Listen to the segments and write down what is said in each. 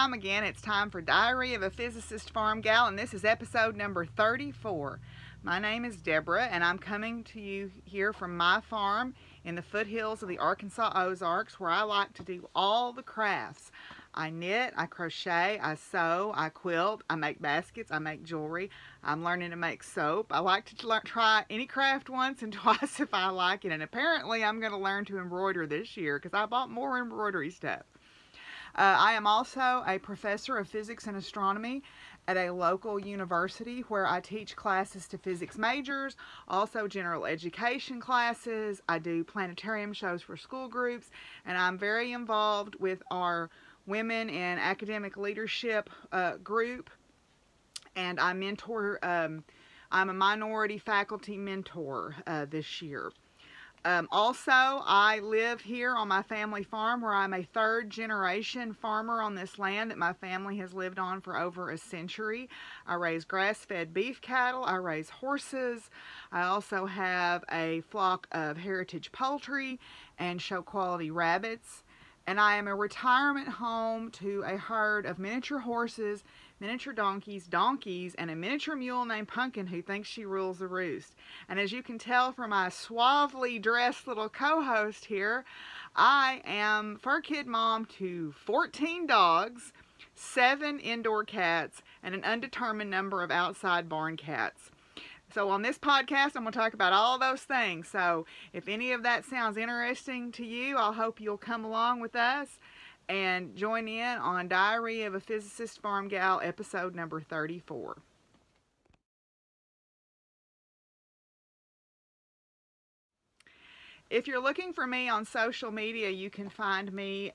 time again. It's time for Diary of a Physicist Farmgal, and this is episode number 34. My name is Deborah, and I'm coming to you here from my farm in the foothills of the Arkansas Ozarks, where I like to do all the crafts. I knit, I crochet, I sew, I quilt, I make baskets, I make jewelry. I'm learning to make soap. I like to try any craft once and twice if I like it, and apparently I'm going to learn to embroider this year because I bought more embroidery stuff. I am also a professor of physics and astronomy at a local university where I teach classes to physics majors, also general education classes. I do planetarium shows for school groups, and I'm very involved with our Women in Academic Leadership group, and I mentor, I'm a minority faculty mentor this year. Also, I live here on my family farm where I'm a third generation farmer on this land that my family has lived on for over a century. I raise grass-fed beef cattle, I raise horses, I also have a flock of heritage poultry and show quality rabbits, and I am a retirement home to a herd of miniature horses, miniature donkeys, and a miniature mule named Pumpkin who thinks she rules the roost. And as you can tell from my suavely dressed little co-host here, I am fur kid mom to 14 dogs, 7 indoor cats, and an undetermined number of outside barn cats. So on this podcast, I'm going to talk about all those things. So if any of that sounds interesting to you, I hope you'll come along with us and join in on Diary of a Physicist Farmgal, episode number 34. If you're looking for me on social media, you can find me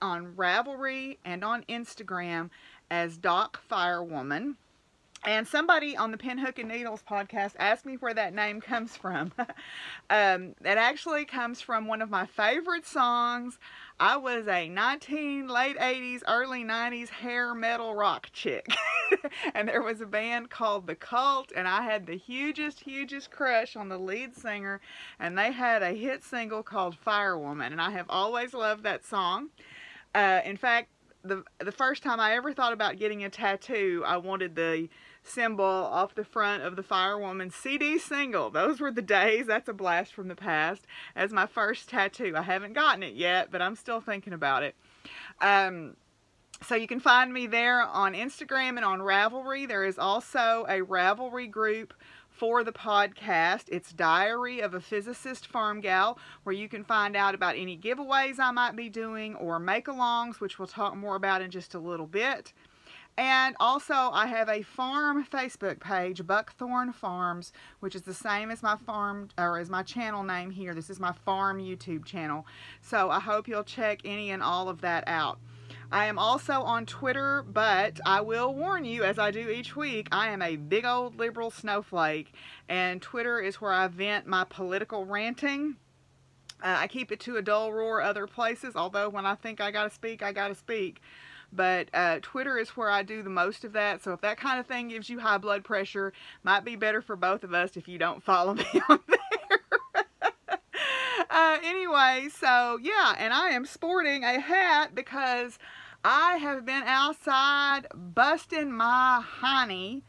on Ravelry and on Instagram as Doc Firewoman. And somebody on the Pinhook and Needles podcast asked me where that name comes from. That actually comes from one of my favorite songs. I was a late 80s, early 90s hair metal rock chick. And there was a band called The Cult, and I had the hugest crush on the lead singer. And they had a hit single called Firewoman, and I have always loved that song. In fact, the first time I ever thought about getting a tattoo, I wanted the symbol off the front of the Firewoman CD single. Those were the days. That's a blast from the past. As my first tattoo. I haven't gotten it yet, but I'm still thinking about it. So you can find me there on Instagram and on Ravelry. There is also a Ravelry group for the podcast. It's Diary of a Physicist Farmgal, where you can find out about any giveaways I might be doing or make-alongs, which we'll talk more about in just a little bit. And also, I have a farm Facebook page, Buckthorn Farms, which is the same as my farm, or as my channel name here. This is my farm YouTube channel. So I hope you'll check any and all of that out. I am also on Twitter, but I will warn you, as I do each week, I am a big old liberal snowflake, and Twitter is where I vent my political ranting. I keep it to a dull roar other places, although when I think I gotta speak, I gotta speak. But Twitter is where I do the most of that, so if that kind of thing gives you high blood pressure, might be better for both of us if you don't follow me on there. Anyway, so yeah, and I am sporting a hat because I have been outside busting my honey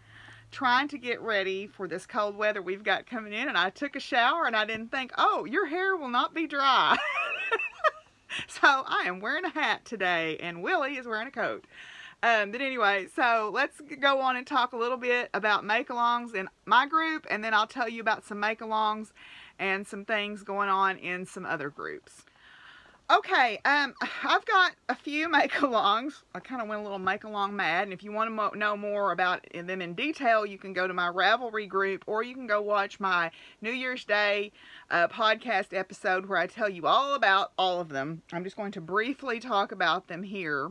trying to get ready for this cold weather we've got coming in, and I took a shower and I didn't think, oh, your hair will not be dry. So I am wearing a hat today, and Willie is wearing a coat. But anyway, so let's go on and talk a little bit about make-alongs in my group, and then I'll tell you about some make-alongs and some things going on in some other groups. Okay, I've got a few make-alongs. I kind of went a little make-along mad, and if you want to know more about them in detail, you can go to my Ravelry group, or you can go watch my New Year's Day podcast episode where I tell you all about all of them. I'm just going to briefly talk about them here.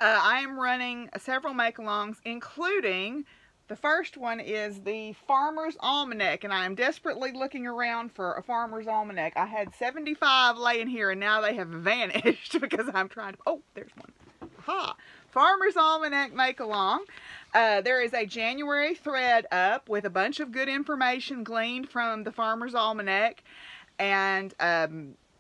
I am running several make-alongs, including the first one is the Farmer's Almanac, and I am desperately looking around for a Farmer's Almanac. I had 75 laying here, and now they have vanished because I'm trying to... Oh, there's one. Aha! Farmer's Almanac make-along. There is a January thread up with a bunch of good information gleaned from the Farmer's Almanac, and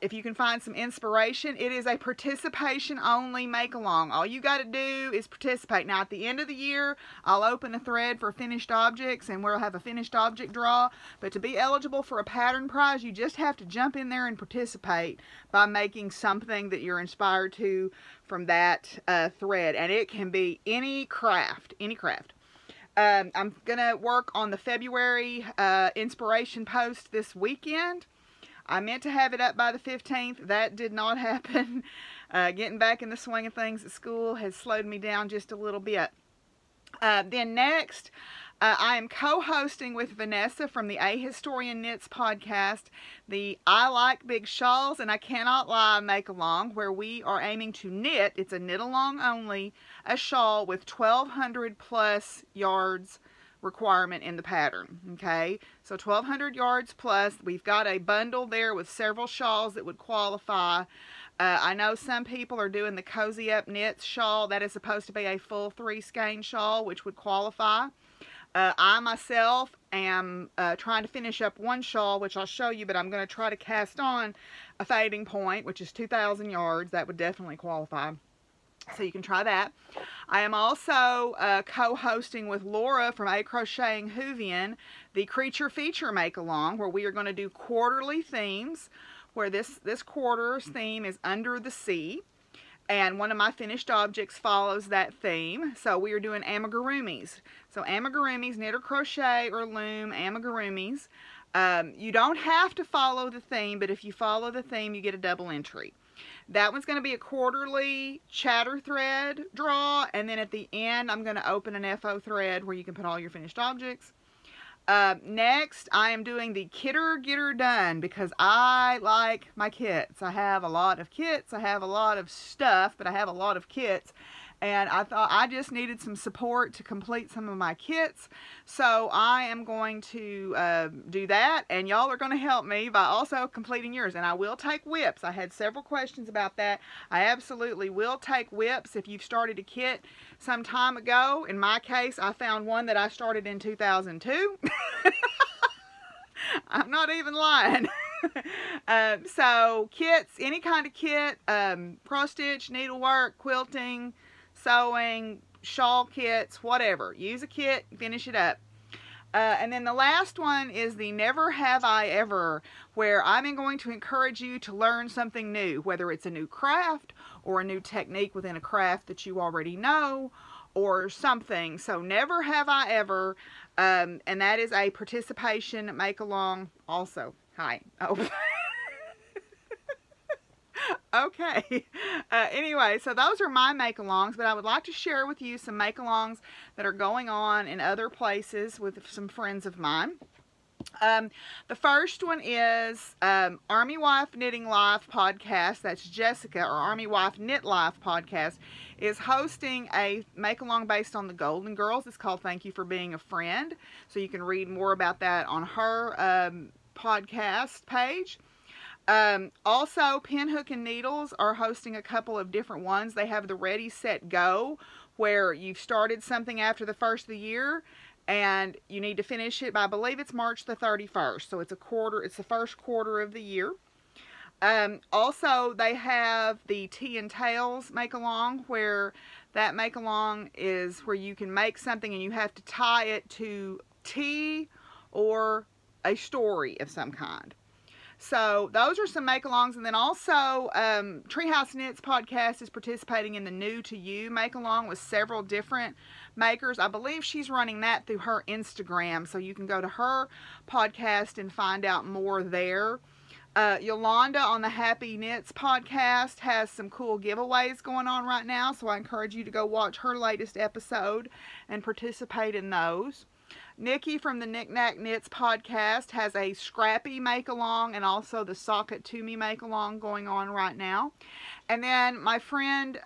if you can find some inspiration. It is a participation only make along. All you got to do is participate. Now at the end of the year, I'll open a thread for finished objects and we'll have a finished object draw. But to be eligible for a pattern prize, you just have to jump in there and participate by making something that you're inspired to from that thread. And it can be any craft, any craft. I'm going to work on the February inspiration post this weekend. I meant to have it up by the 15th. That did not happen. Getting back in the swing of things at school has slowed me down just a little bit. Then next, I am co-hosting with Vanessa from the A Historian Knits podcast, the I Like Big Shawls and I Cannot Lie make along, where we are aiming to knit, it's a knit along only, a shawl with 1,200 plus yards requirement in the pattern. Okay, so 1,200 yards plus. We've got a bundle there with several shawls that would qualify. I know some people are doing the Cozy Up Knits shawl. That is supposed to be a full 3 skein shawl, which would qualify. I myself am trying to finish up one shawl, which I'll show you, but I'm going to try to cast on a fading point, which is 2,000 yards. That would definitely qualify. So you can try that. I am also co-hosting with Laura from A Crocheting Whovian the Creature Feature Make Along, where we are going to do quarterly themes, where this quarter's theme is Under the Sea. And one of my finished objects follows that theme. So we are doing amigurumis. So amigurumis, knit or crochet or loom amigurumis. You don't have to follow the theme, but if you follow the theme, you get a double entry. That one's going to be a quarterly chatter thread draw, and then at the end I'm going to open an FO thread where you can put all your finished objects. Next, I am doing the Kitter Getter Done because I like my kits. I have a lot of kits, I have a lot of stuff, but I have a lot of kits. And I thought I just needed some support to complete some of my kits. So I am going to do that. And y'all are going to help me by also completing yours. And I will take whips. I had several questions about that. I absolutely will take whips if you've started a kit some time ago. In my case, I found one that I started in 2002. I'm not even lying. So kits, any kind of kit, cross stitch, needlework, quilting, sewing, shawl kits, whatever. Use a kit, finish it up. And then the last one is the Never Have I Ever, where I'm going to encourage you to learn something new, whether it's a new craft or a new technique within a craft that you already know or something. So Never Have I Ever, and that is a participation make along also. Hi. Oh. Okay, anyway, so those are my make-alongs, but I would like to share with you some make-alongs that are going on in other places with some friends of mine. The first one is Army Wife Knitting Life podcast. That's Jessica, or Army Wife Knit Life podcast, is hosting a make-along based on the Golden Girls. It's called Thank You for Being a Friend. So you can read more about that on her podcast page. Also, Pinhook and Needles are hosting a couple of different ones. They have the Ready, Set, Go, where you've started something after the first of the year and you need to finish it by, I believe it's March the 31st. So it's the first quarter of the year. Also, they have the Tea and Tails make-along, where that make-along is where you can make something and you have to tie it to tea or a story of some kind. So those are some make-alongs. And then also Treehouse Knits podcast is participating in the New to You make-along with several different makers. I believe she's running that through her Instagram, so you can go to her podcast and find out more there. Yolanda on the Happy Knits podcast has some cool giveaways going on right now, so I encourage you to go watch her latest episode and participate in those. Nikki from the Nic Nac Knits podcast has a Scrappy make-along and also the Sock It To Me make-along going on right now. And then my friend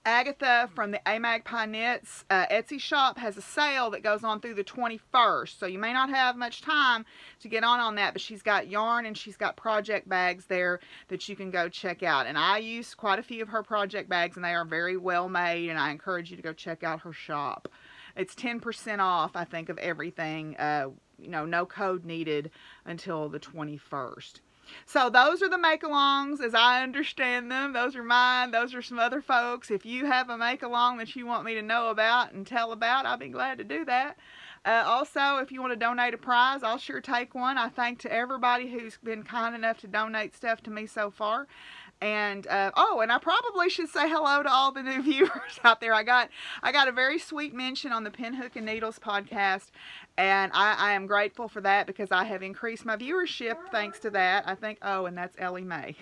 Agatha from the Magpie Knits Etsy shop has a sale that goes on through the 21st. So you may not have much time to get on that, but she's got yarn and she's got project bags there that you can go check out. And I use quite a few of her project bags and they are very well made, and I encourage you to go check out her shop. It's 10% off, I think, of everything. You know, no code needed until the 21st. So those are the make-alongs as I understand them. Those are mine. Those are some other folks. If you have a make-along that you want me to know about and tell about, I'll be glad to do that. Also, if you want to donate a prize, I'll sure take one. I thank to everybody who's been kind enough to donate stuff to me so far. And oh, and I probably should say hello to all the new viewers out there. I got a very sweet mention on the Pinhook and Needles podcast, and I am grateful for that because I have increased my viewership thanks to that. I think, oh, and that's Ellie Mae.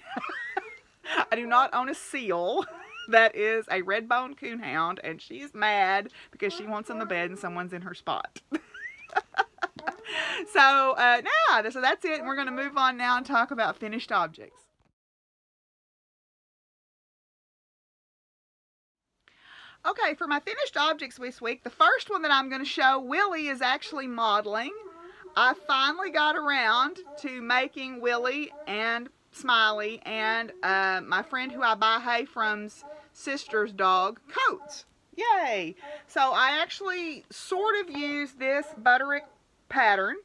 I do not own a seal. That is a red-boned coonhound, and she's mad because she wants on the bed and someone's in her spot. So that's it. And we're going to move on now and talk about finished objects. Okay, for my finished objects this week, the first one that I'm going to show, Willie is actually modeling. I finally got around to making Willie and Smiley and my friend who I buy hay from's sister's dog coats. Yay! So I actually sort of used this Butterick pattern.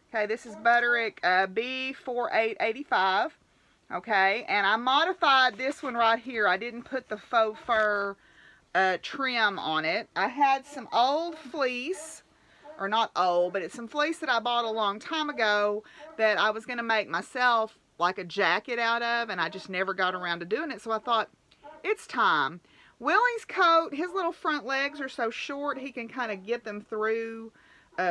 Okay, this is Butterick B4885. Okay, and I modified this one right here. I didn't put the faux fur trim on it. I had some old fleece, or not old, but it's some fleece that I bought a long time ago that I was going to make myself like a jacket out of, and I just never got around to doing it, so I thought, it's time. Willie's coat, his little front legs are so short, he can kind of get them through,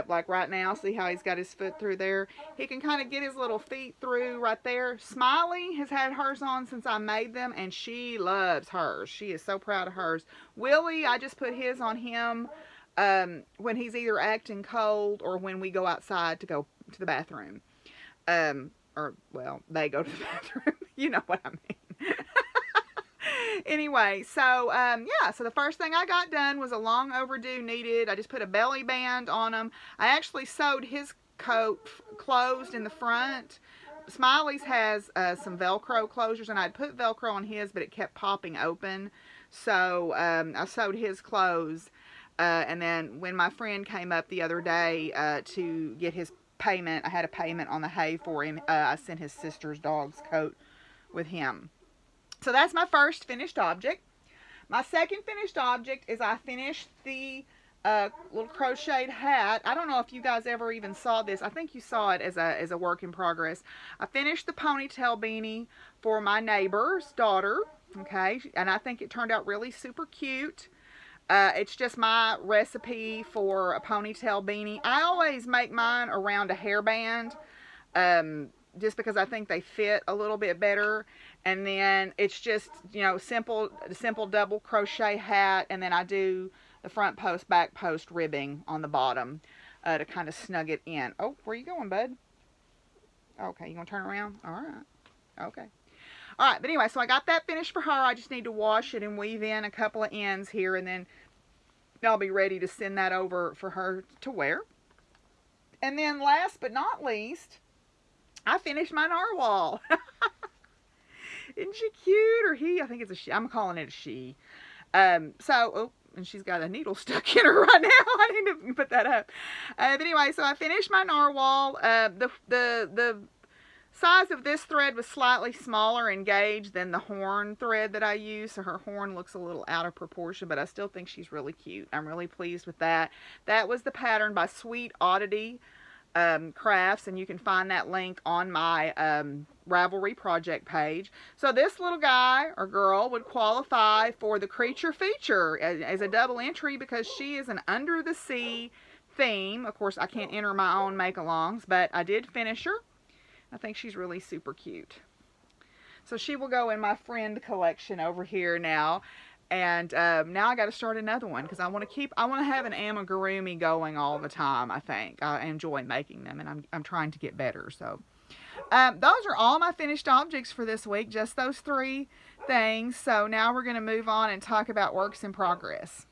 like right now, see how he's got his foot through there? He can kind of get his little feet through right there. Smiley has had hers on since I made them, and she loves hers. She is so proud of hers. Willie, I just put his on him when he's either acting cold or when we go outside to go to the bathroom. Or, well, they go to the bathroom. You know what I mean. Anyway, so, yeah, so the first thing I got done was a long overdue needed. I just put a belly band on him. I actually sewed his coat closed in the front. Smiley's has some Velcro closures, and I'd put Velcro on his, but it kept popping open. So, I sewed his closed. And then when my friend came up the other day to get his payment, I had a payment on the hay for him. I sent his sister's dog's coat with him. So that's my first finished object. My second finished object is I finished the little crocheted hat. I don't know if you guys ever even saw this. I think you saw it as a work in progress. I finished the ponytail beanie for my neighbor's daughter. Okay, and I think it turned out really super cute. It's just my recipe for a ponytail beanie. I always make mine around a hairband, just because I think they fit a little bit better. And then it's just, you know, simple double crochet hat, and then I do the front post, back post ribbing on the bottom to kind of snug it in. Oh, where you going, bud? Okay, you gonna turn around? All right. Okay. All right, but anyway, so I got that finished for her. I just need to wash it and weave in a couple of ends here, and then I'll be ready to send that over for her to wear. And then last but not least, I finished my narwhal. Isn't she cute? Or he? I think it's a she. I'm calling it a she. Oh, and she's got a needle stuck in her right now. I need to put that up. But anyway, so I finished my narwhal. The size of this thread was slightly smaller in gauge than the horn thread that I use, so her horn looks a little out of proportion, but I still think she's really cute. I'm really pleased with that. That was the pattern by Sweet Oddity Crafts, and you can find that link on my Ravelry project page. So this little guy or girl would qualify for the creature feature as a double entry because she is an under the sea theme. Of course, I can't enter my own make-alongs, but I did finish her. I think she's really super cute. So she will go in my friend collection over here now. And now I got to start another one because I want to have an amigurumi going all the time, I think. I enjoy making them, and I'm trying to get better. So those are all my finished objects for this week, just those 3 things. So now we're going to move on and talk about works in progress.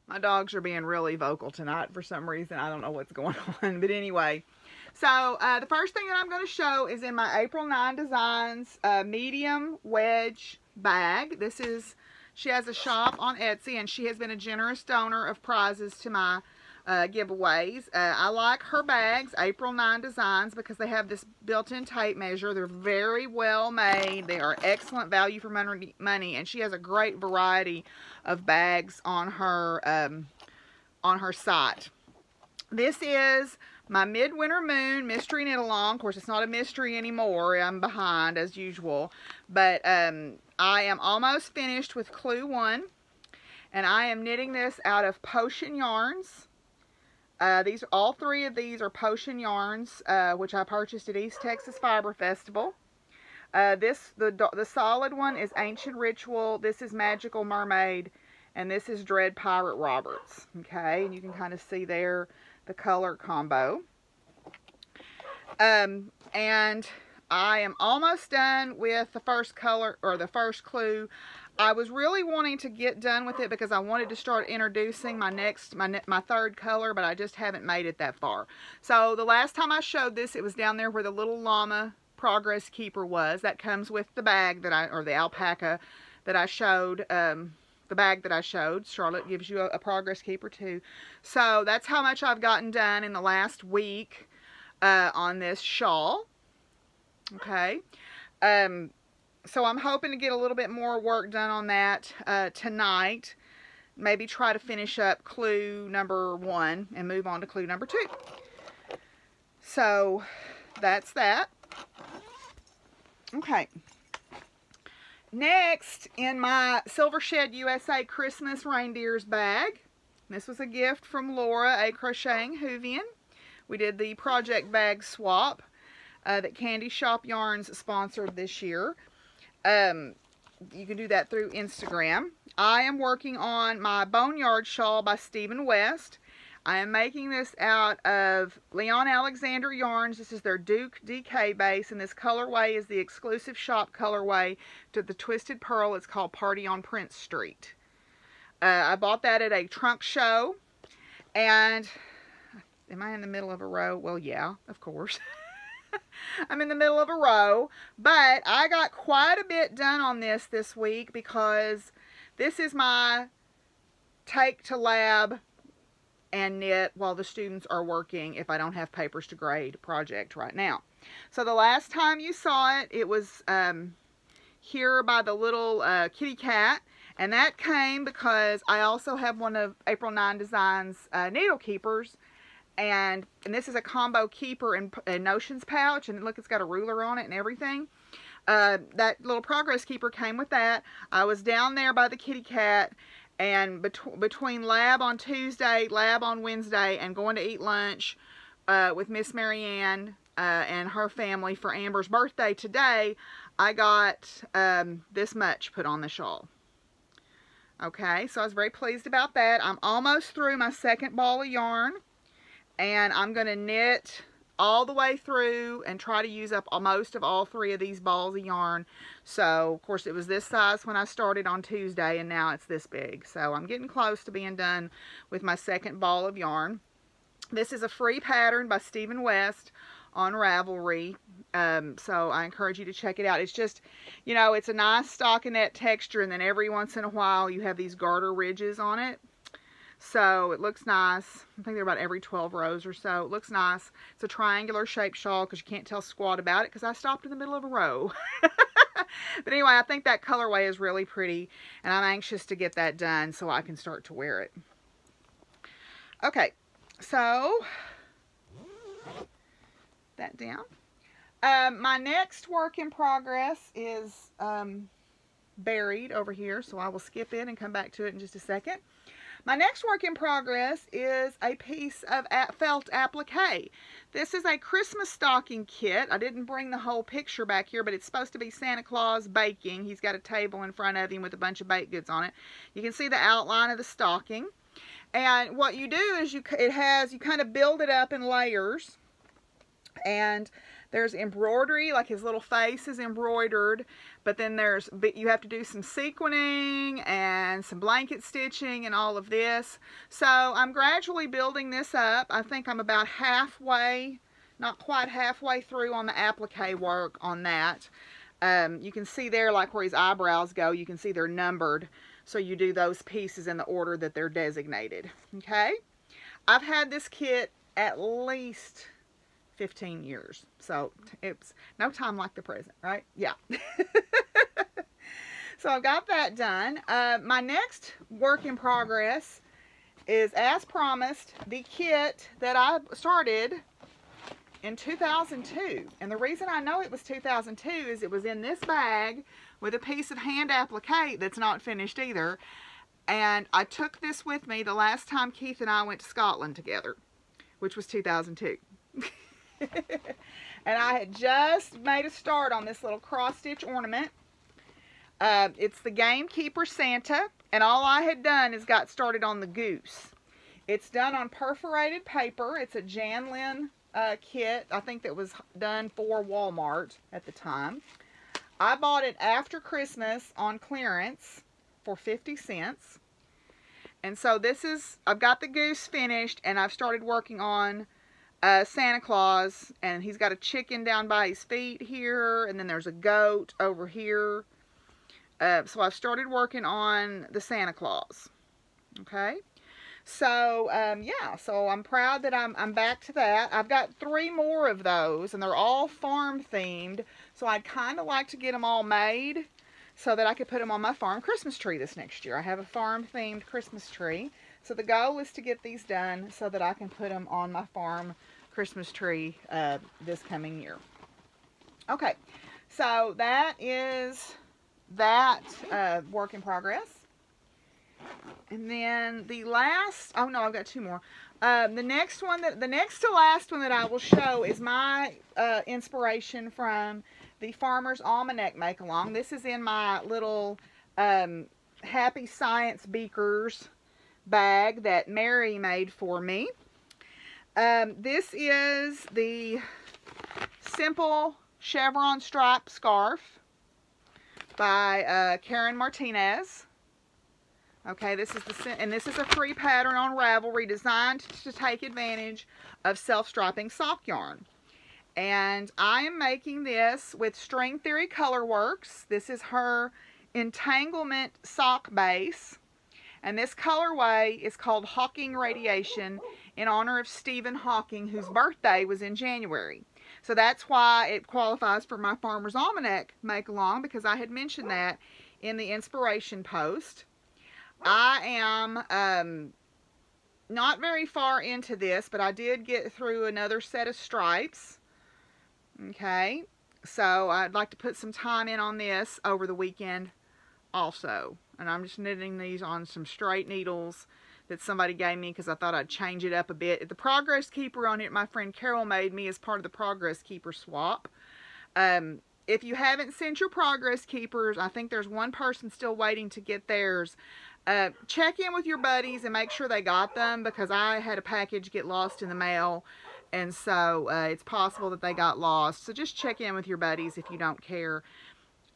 My dogs are being really vocal tonight for some reason. I don't know what's going on. But anyway, so the first thing that I'm going to show is in my April 9 Designs medium wedge bag. This is, she has a shop on Etsy, and she has been a generous donor of prizes to my giveaways. I like her bags, April 9 Designs, because they have this built-in tape measure. They're very well made. They are excellent value for money, and she has a great variety of bags on her site. This is my Midwinter Moon Mystery Knit Along. Of course, it's not a mystery anymore. I'm behind as usual, but I am almost finished with Clue 1, and I am knitting this out of Potion yarns. All three of these are Potion yarns, which I purchased at East Texas Fiber Festival. The solid one is Ancient Ritual. This is Magical Mermaid, and this is Dread Pirate Roberts. Okay, and you can kind of see there the color combo. And I am almost done with the first color, or the first clue. I was really wanting to get done with it because I wanted to start introducing my third color, but I just haven't made it that far. So the last time I showed this, it was down there where the little llama progress keeper was. That comes with the bag that or the alpaca that I showed, the bag that I showed. Charlotte gives you a progress keeper too. So that's how much I've gotten done in the last week on this shawl. Okay. So I'm hoping to get a little bit more work done on that tonight. Maybe try to finish up clue number 1 and move on to clue number 2. So that's that. Okay. Next, in my Silver Shed USA Christmas Reindeers bag. This was a gift from Laura, a Crocheting Whovian. We did the project bag swap that Candy Shop Yarns sponsored this year. You can do that through Instagram. I am working on my Boneyard shawl by Stephen West. I am making this out of Leon Alexander yarns. This is their Duke DK base, and this colorway is the exclusive shop colorway to the Twisted Pearl. It's called Party on Prince Street. I bought that at a trunk show, and am I in the middle of a row? Well, yeah, of course. I'm in the middle of a row, but I got quite a bit done on this week because this is my take to lab and knit while the students are working if I don't have papers to grade project right now. So the last time you saw it, it was here by the little kitty cat, and that came because I also have one of April 9 Designs needle keepers. And this is a combo keeper and notions pouch, and look, it's got a ruler on it and everything. That little progress keeper came with that. I was down there by the kitty cat, and between lab on Tuesday, lab on Wednesday, and going to eat lunch with Miss Marianne and her family for Amber's birthday today, I got this much put on the shawl. Okay, so I was very pleased about that. I'm almost through my second ball of yarn. And I'm going to knit all the way through and try to use up most of all 3 of these balls of yarn. So, of course, it was this size when I started on Tuesday, and now it's this big. So, I'm getting close to being done with my second ball of yarn. This is a free pattern by Stephen West on Ravelry. So, I encourage you to check it out. It's just, you know, it's a nice stockinette texture, and then every once in a while you have these garter ridges on it. So it looks nice. I think they're about every 12 rows or so. It looks nice. It's a triangular shaped shawl because you can't tell squat about it because I stopped in the middle of a row. But anyway, I think that colorway is really pretty, and I'm anxious to get that done so I can start to wear it. Okay, so that down. My next work in progress is buried over here, so I will skip it and come back to it in just a second. My next work in progress is a piece of felt applique. This is a Christmas stocking kit. I didn't bring the whole picture back here, but it's supposed to be Santa Claus baking. He's got a table in front of him with a bunch of baked goods on it. You can see the outline of the stocking. And what you do is you kind of build it up in layers. And there's embroidery, like his little face is embroidered, but then you have to do some sequining and some blanket stitching and all of this. So I'm gradually building this up. I think I'm about halfway, not quite halfway through on the applique work on that. You can see there, like where his eyebrows go, you can see they're numbered. So you do those pieces in the order that they're designated. Okay? I've had this kit at least 15 years. So it's no time like the present, right? Yeah. So I've got that done. My next work in progress is, as promised, the kit that I started in 2002. And the reason I know it was 2002 is it was in this bag with a piece of hand applique that's not finished either. And I took this with me the last time Keith and I went to Scotland together, which was 2002. And I had just made a start on this little cross-stitch ornament. It's the Gamekeeper Santa, and all I had done is got started on the goose. It's done on perforated paper. It's a Jan Lynn kit, I think, that was done for Walmart at the time. I bought it after Christmas on clearance for 50 cents. And so this is, I've got the goose finished, and I've started working on Santa Claus, and he's got a chicken down by his feet here, and then there's a goat over here. So I've started working on the Santa Claus. Okay. So, yeah, so I'm proud that I'm back to that. I've got 3 more of those, and they're all farm themed. So I'd kind of like to get them all made so that I could put them on my farm Christmas tree this next year. I have a farm themed Christmas tree. So the goal is to get these done so that I can put them on my farm Christmas tree this coming year. Okay, so that is that work in progress. And then the last, oh no, I've got 2 more. The next to last one that I will show is my inspiration from the Farmer's Almanac Make-Along. This is in my little Happy Science Beakers bag that Mary made for me. This is the Simple Chevron Stripe Scarf by Karen Martinez. Okay, this is a free pattern on Ravelry designed to take advantage of self-striping sock yarn. And I am making this with String Theory Colorworks. This is her entanglement sock base. And this colorway is called Hawking Radiation in honor of Stephen Hawking, whose birthday was in January. So that's why it qualifies for my Farmer's Almanac Make-Along, because I had mentioned that in the inspiration post. I am not very far into this, but I did get through another set of stripes. Okay, so I'd like to put some time in on this over the weekend also. And I'm just knitting these on some straight needles that somebody gave me because I thought I'd change it up a bit. The Progress Keeper on it, my friend Carol made me as part of the Progress Keeper swap. If you haven't sent your Progress Keepers, I think there's one person still waiting to get theirs. Check in with your buddies and make sure they got them, because I had a package get lost in the mail, and so it's possible that they got lost. So just check in with your buddies if you don't care.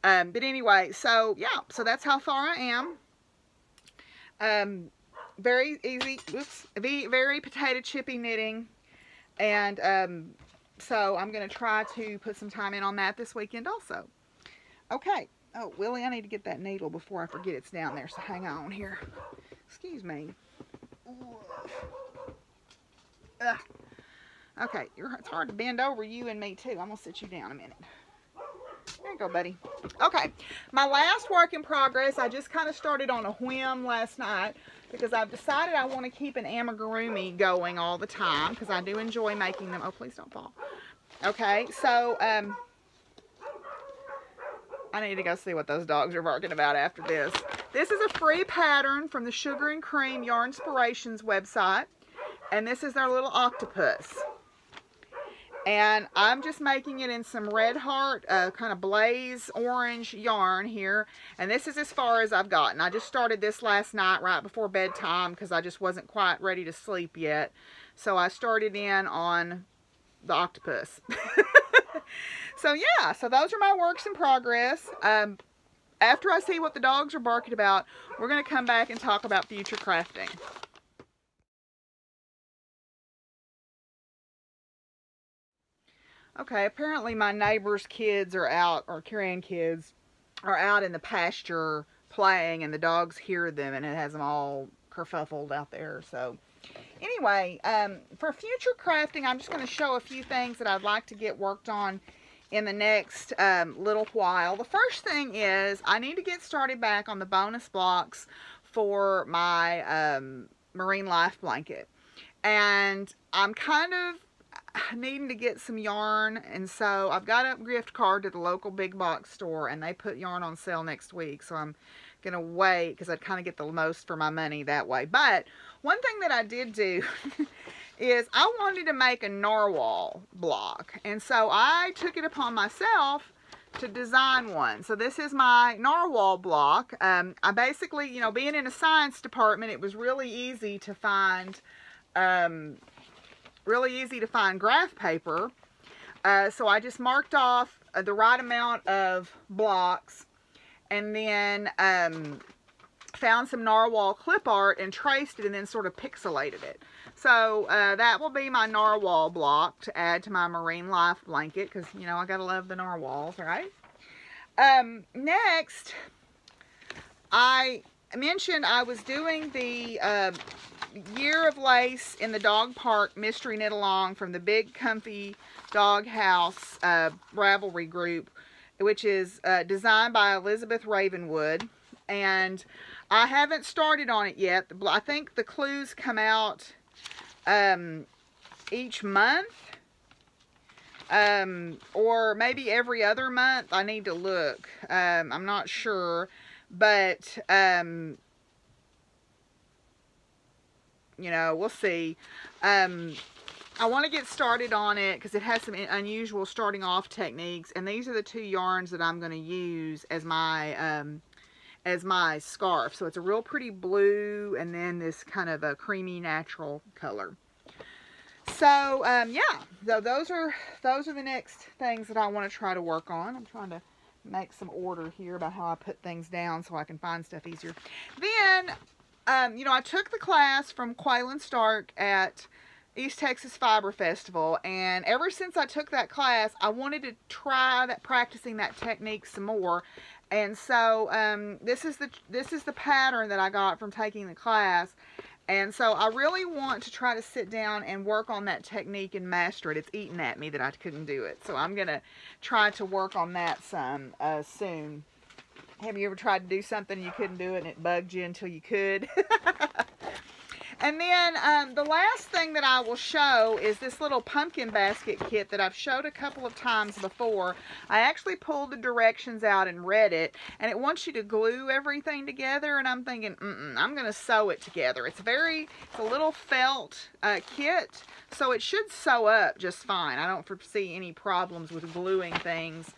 But anyway, so yeah, so that's how far I am. Very easy, very potato chippy knitting, and so I'm going to try to put some time in on that this weekend also. Okay. Oh, Willie, I need to get that needle before I forget it's down there, so hang on here. Excuse me. Okay, it's hard to bend over you and me too. I'm going to sit you down a minute. There you go, buddy. Okay, my last work in progress, I just kind of started on a whim last night because I've decided I want to keep an amigurumi going all the time because I do enjoy making them. Oh, please don't fall. Okay, so, I need to go see what those dogs are barking about after this. This is a free pattern from the Sugar and Cream Yarnspirations website. And this is their little octopus. And I'm just making it in some Red Heart, kind of blaze orange yarn here. And this is as far as I've gotten. I just started this last night right before bedtime because I just wasn't quite ready to sleep yet. So I started in on the octopus. So yeah, so those are my works in progress. After I see what the dogs are barking about, we're going to come back and talk about future crafting. Okay, apparently my neighbor's kids are out, or grandkids are out in the pasture playing, and the dogs hear them, and it has them all kerfuffled out there. So Anyway, for future crafting, I'm just going to show a few things that I'd like to get worked on in the next little while. The first thing is I need to get started back on the bonus blocks for my Marine Life blanket. And I'm kind of needing to get some yarn, and so I've got a gift card to the local big box store, and they put yarn on sale next week, so I'm gonna wait because I'd kind of get the most for my money that way. But one thing that I did do is I wanted to make a narwhal block, and so I took it upon myself to design one. So this is my narwhal block. I basically, you know, being in a science department, it was really easy to find graph paper. So I just marked off the right amount of blocks, and then found some narwhal clip art and traced it, and then sort of pixelated it. So that will be my narwhal block to add to my Marine Life blanket, because, you know, I gotta love the narwhals, right? Next, I mentioned I was doing the Year of Lace in the Dog Park Mystery Knit Along from the Big Comfy Dog House Ravelry Group, which is designed by Elizabeth Ravenwood, and I haven't started on it yet. I think the clues come out each month, or maybe every other month. I need to look. I'm not sure, but you know, we'll see. I want to get started on it because it has some unusual starting off techniques, and these are the two yarns that I'm going to use as my scarf. So it's a real pretty blue, and then this kind of a creamy natural color. So yeah, so those are the next things that I want to try to work on. I'm trying to make some order here about how I put things down so I can find stuff easier. Then you know, I took the class from Quaylen Stark at East Texas Fiber Festival, and ever since I took that class, I wanted to try practicing that technique some more. And so this is the pattern that I got from taking the class, and so I really want to try to sit down and work on that technique and master it. It's eating at me that I couldn't do it, so I'm gonna try to work on that some soon. Have you ever tried to do something and you couldn't do it and it bugged you until you could? And then the last thing that I will show is this little pumpkin basket kit that I've showed a couple of times before. I actually pulled the directions out and read it, and it wants you to glue everything together, and I'm thinking, I'm going to sew it together. It's a little felt kit, so it should sew up just fine. I don't foresee any problems with gluing things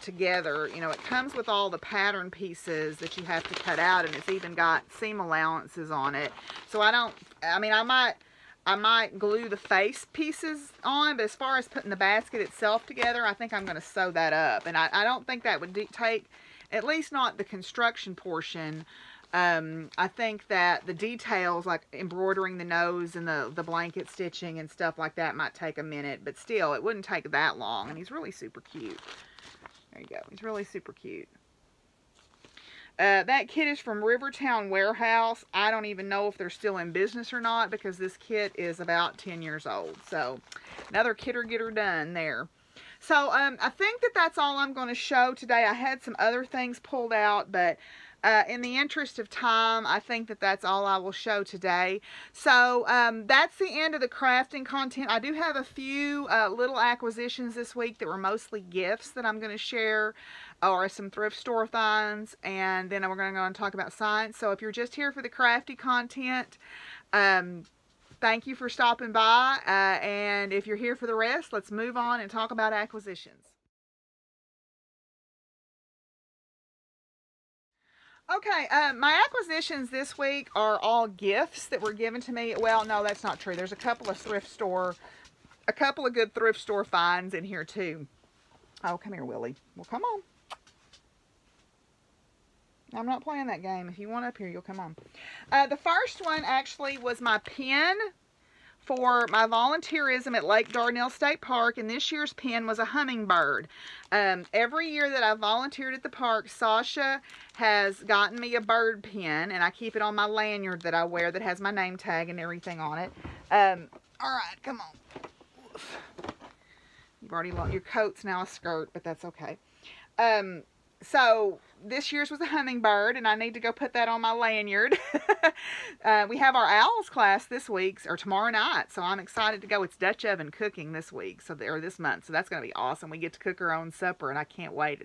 together. You know, it comes with all the pattern pieces that you have to cut out, and it's even got seam allowances on it. So I might glue the face pieces on, but as far as putting the basket itself together, I think I'm going to sew that up. And I don't think that would take, at least not the construction portion. I think that the details, like embroidering the nose and the blanket stitching and stuff like that, might take a minute, but still, it wouldn't take that long. And he's really super cute. There you go. He's really super cute. That kit is from Rivertown Warehouse. I don't even know if they're still in business or not, because this kit is about 10 years old. So, another kitter getter done there. So, I think that that's all I'm going to show today. I had some other things pulled out, but in the interest of time, I think that that's all I will show today. So that's the end of the crafting content. I do have a few little acquisitions this week that were mostly gifts that I'm going to share, or some thrift store finds, and then we're going to go and talk about science. So if you're just here for the crafty content, thank you for stopping by, and if you're here for the rest, let's move on and talk about acquisitions. Okay, my acquisitions this week are all gifts that were given to me. Well, no, that's not true. There's a couple of good thrift store finds in here too. Oh, come here, Willie. Well, come on. I'm not playing that game. If you want up here, you'll come on. The first one actually was my pen for my volunteerism at Lake Dardanelle State Park, and this year's pin was a hummingbird. Every year that I've volunteered at the park, Sasha has gotten me a bird pin, and I keep it on my lanyard that I wear that has my name tag and everything on it. Alright, come on. Oof. You've already lost your coat's now a skirt, but that's okay. So this year's was a hummingbird, and I need to go put that on my lanyard. We have our owls class this week, or tomorrow night, so I'm excited to go. It's Dutch oven cooking this week, or this month, so that's going to be awesome. We get to cook our own supper, and I can't wait.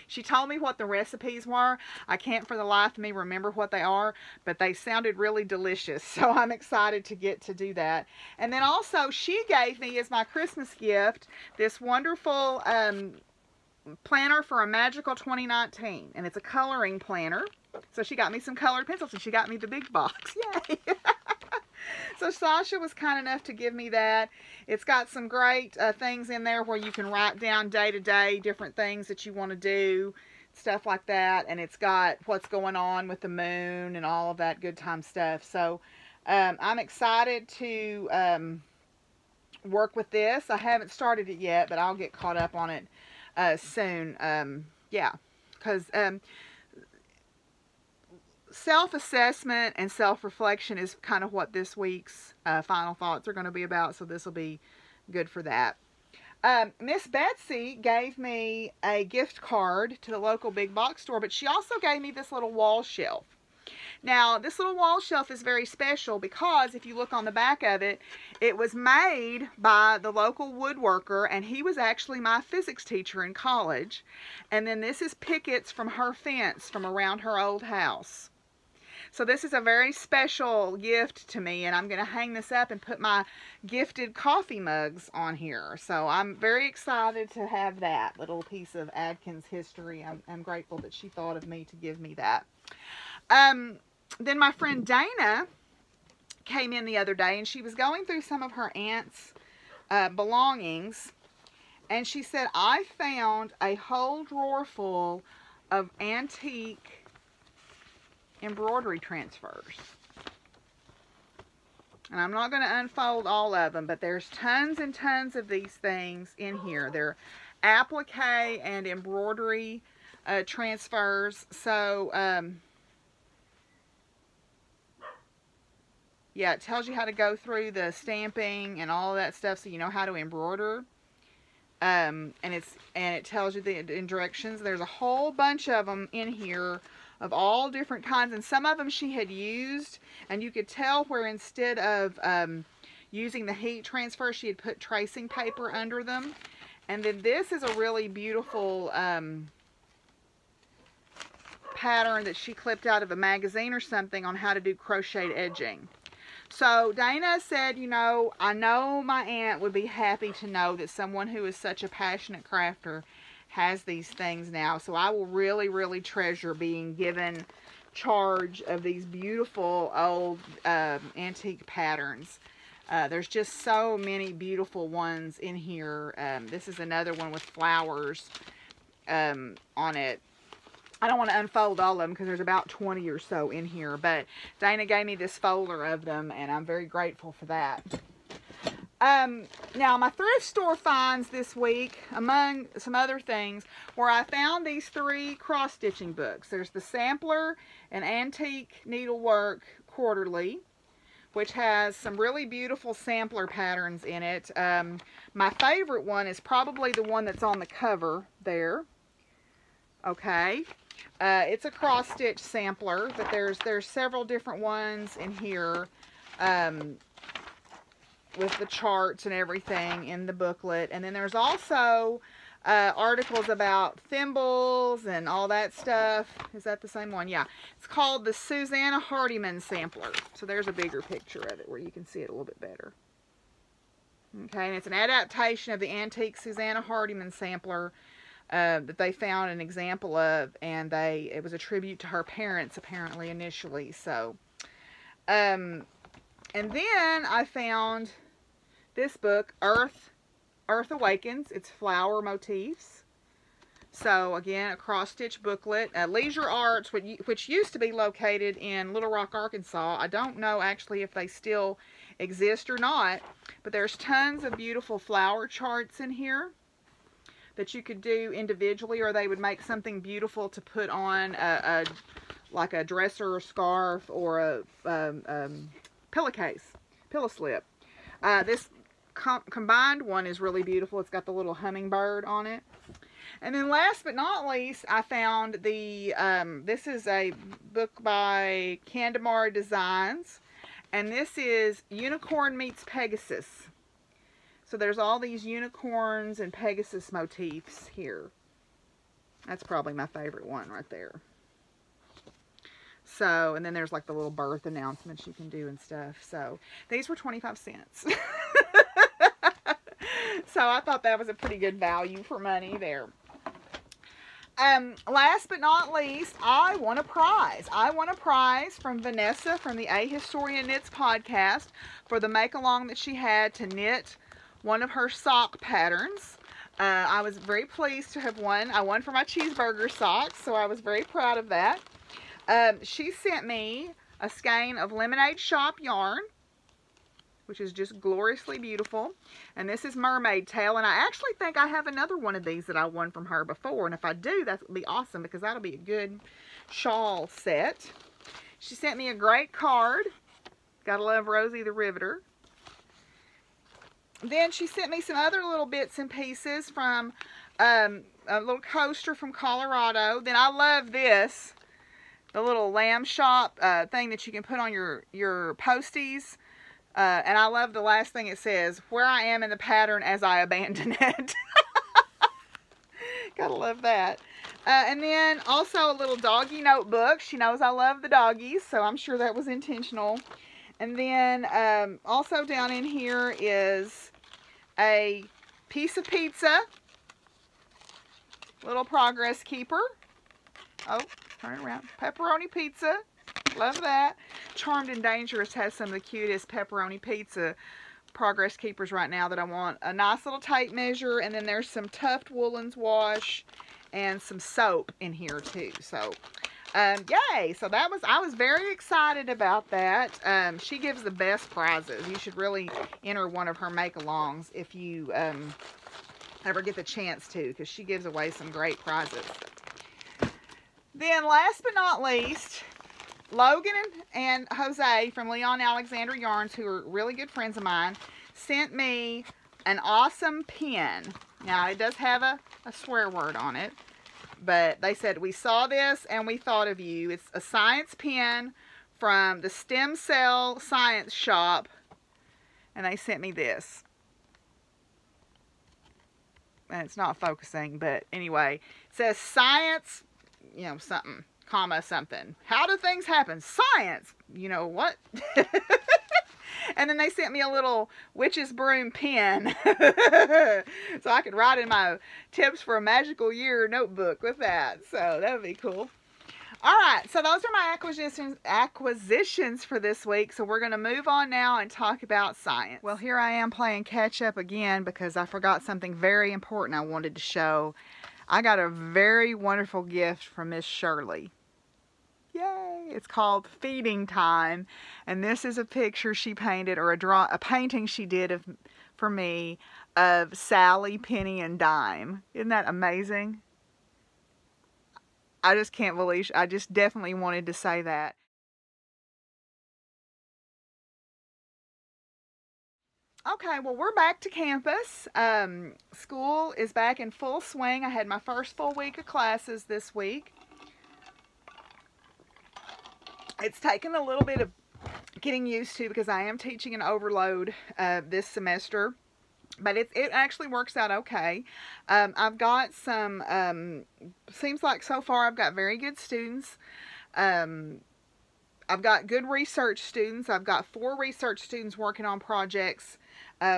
She told me what the recipes were. I can't for the life of me remember what they are, but they sounded really delicious, so I'm excited to get to do that. And then also, she gave me as my Christmas gift this wonderful planner for a magical 2019, and it's a coloring planner. So she got me some colored pencils, and she got me the big box. Yay! So Sasha was kind enough to give me that. It's got some great things in there where you can write down day-to-day different things that you want to do, stuff like that, and it's got what's going on with the moon and all of that good time stuff. So I'm excited to work with this. I haven't started it yet, but I'll get caught up on it soon. Yeah, because self-assessment and self-reflection is kind of what this week's final thoughts are going to be about, so this will be good for that. Miss Betsy gave me a gift card to the local big box store, but she also gave me this little wall shelf. Now, this little wall shelf is very special because if you look on the back of it, it was made by the local woodworker, and he was actually my physics teacher in college. And then this is pickets from her fence from around her old house. So this is a very special gift to me, and I'm going to hang this up and put my gifted coffee mugs on here. So I'm very excited to have that little piece of Adkins history. I'm grateful that she thought of me to give me that. Then my friend Dana came in the other day, and she was going through some of her aunt's belongings, and she said, I found a whole drawer full of antique embroidery transfers. And I'm not going to unfold all of them, but there's tons and tons of these things in here. They're applique and embroidery transfers. So, yeah, it tells you how to go through the stamping and all of that stuff, so you know how to embroider. And it tells you the directions. There's a whole bunch of them in here of all different kinds, and some of them she had used, and you could tell where instead of using the heat transfer, she had put tracing paper under them. And then this is a really beautiful pattern that she clipped out of a magazine or something on how to do crocheted edging. So Dana said, you know, I know my aunt would be happy to know that someone who is such a passionate crafter has these things now. So I will really, really treasure being given charge of these beautiful old antique patterns. There's just so many beautiful ones in here. This is another one with flowers on it. I don't want to unfold all of them because there's about 20 or so in here, but Dana gave me this folder of them, and I'm very grateful for that. Now, my thrift store finds this week, among some other things, where I found these 3 cross-stitching books. There's the Sampler and Antique Needlework Quarterly, which has some really beautiful sampler patterns in it. My favorite one is probably the one that's on the cover there. Okay. It's a cross-stitch sampler, but there's several different ones in here with the charts and everything in the booklet. And then there's also articles about thimbles and all that stuff. Is that the same one? Yeah. It's called the Susanna Hardiman Sampler. So there's a bigger picture of it where you can see it a little bit better. Okay, and it's an adaptation of the antique Susanna Hardiman Sampler that they found an example of, and it was a tribute to her parents apparently initially. So, and then I found this book, Earth Awakens. It's flower motifs. So again, a cross-stitch booklet. Leisure Arts, which used to be located in Little Rock, Arkansas. I don't know actually if they still exist or not, but there's tons of beautiful flower charts in here that you could do individually, or they would make something beautiful to put on like a dresser or scarf or a pillowcase, pillow slip. This combined one is really beautiful. It's got the little hummingbird on it. And then last but not least, I found the, this is a book by Candamar Designs, and this is Unicorn Meets Pegasus. So there's all these unicorns and Pegasus motifs here. That's probably my favorite one right there. So, and then there's like the little birth announcements you can do and stuff. So these were 25 cents. So I thought that was a pretty good value for money there. Last but not least, I won a prize. I won a prize from Vanessa from the A Historian Knits podcast for the make-along that she had to knit one of her sock patterns. I was very pleased to have won. I won for my cheeseburger socks, so I was very proud of that. She sent me a skein of Lemonade Shop yarn, which is just gloriously beautiful. And this is Mermaid Tail, and I actually think I have another one of these that I won from her before, and if I do, that would be awesome because that'll be a good shawl set. She sent me a great card. Gotta love Rosie the Riveter. Then she sent me some other little bits and pieces from a little coaster from Colorado. Then I love this, the little lamb shop thing that you can put on your posties. And I love the last thing it says, where I am in the pattern as I abandon it. Gotta love that. And then also a little doggy notebook. She knows I love the doggies, so I'm sure that was intentional. And then also down in here is a piece of pizza. Little progress keeper. Oh, turn it around. Pepperoni pizza. Love that. Charmed and Dangerous has some of the cutest pepperoni pizza progress keepers right now that I want. A nice little tape measure, and then there's some Tuft Woolens wash and some soap in here too. So, yay! So that was, I was very excited about that. She gives the best prizes. You should really enter one of her make-alongs if you ever get the chance to, because she gives away some great prizes. Then last but not least, Logan and Jose from Leon Alexander Yarns, who are really good friends of mine, sent me an awesome pen. Now, it does have a swear word on it, but they said, we saw this and we thought of you. It's a science pen from the Stem Cell Science Shop, and they sent me this. And it's not focusing, but anyway, it says science, you know, something, comma, something. How do things happen? Science! You know what? And then they sent me a little witch's broom pen. So I could write in my tips for a magical year notebook with that. So that would be cool. Alright, so those are my acquisitions for this week. So we're going to move on now and talk about science. Well, here I am playing catch up again because I forgot something very important I wanted to show. I got a very wonderful gift from Miss Shirley. Yay! It's called Feeding Time, and this is a picture she painted, or a painting she did for me of Sally, Penny, and Dime. Isn't that amazing? I just can't believe, I just definitely wanted to say that. Okay, well, we're back to campus. School is back in full swing. I had my first full week of classes this week. It's taken a little bit of getting used to because I am teaching an overload this semester. But it actually works out okay. I've got some, seems like so far I've got very good students. I've got good research students. I've got 4 research students working on projects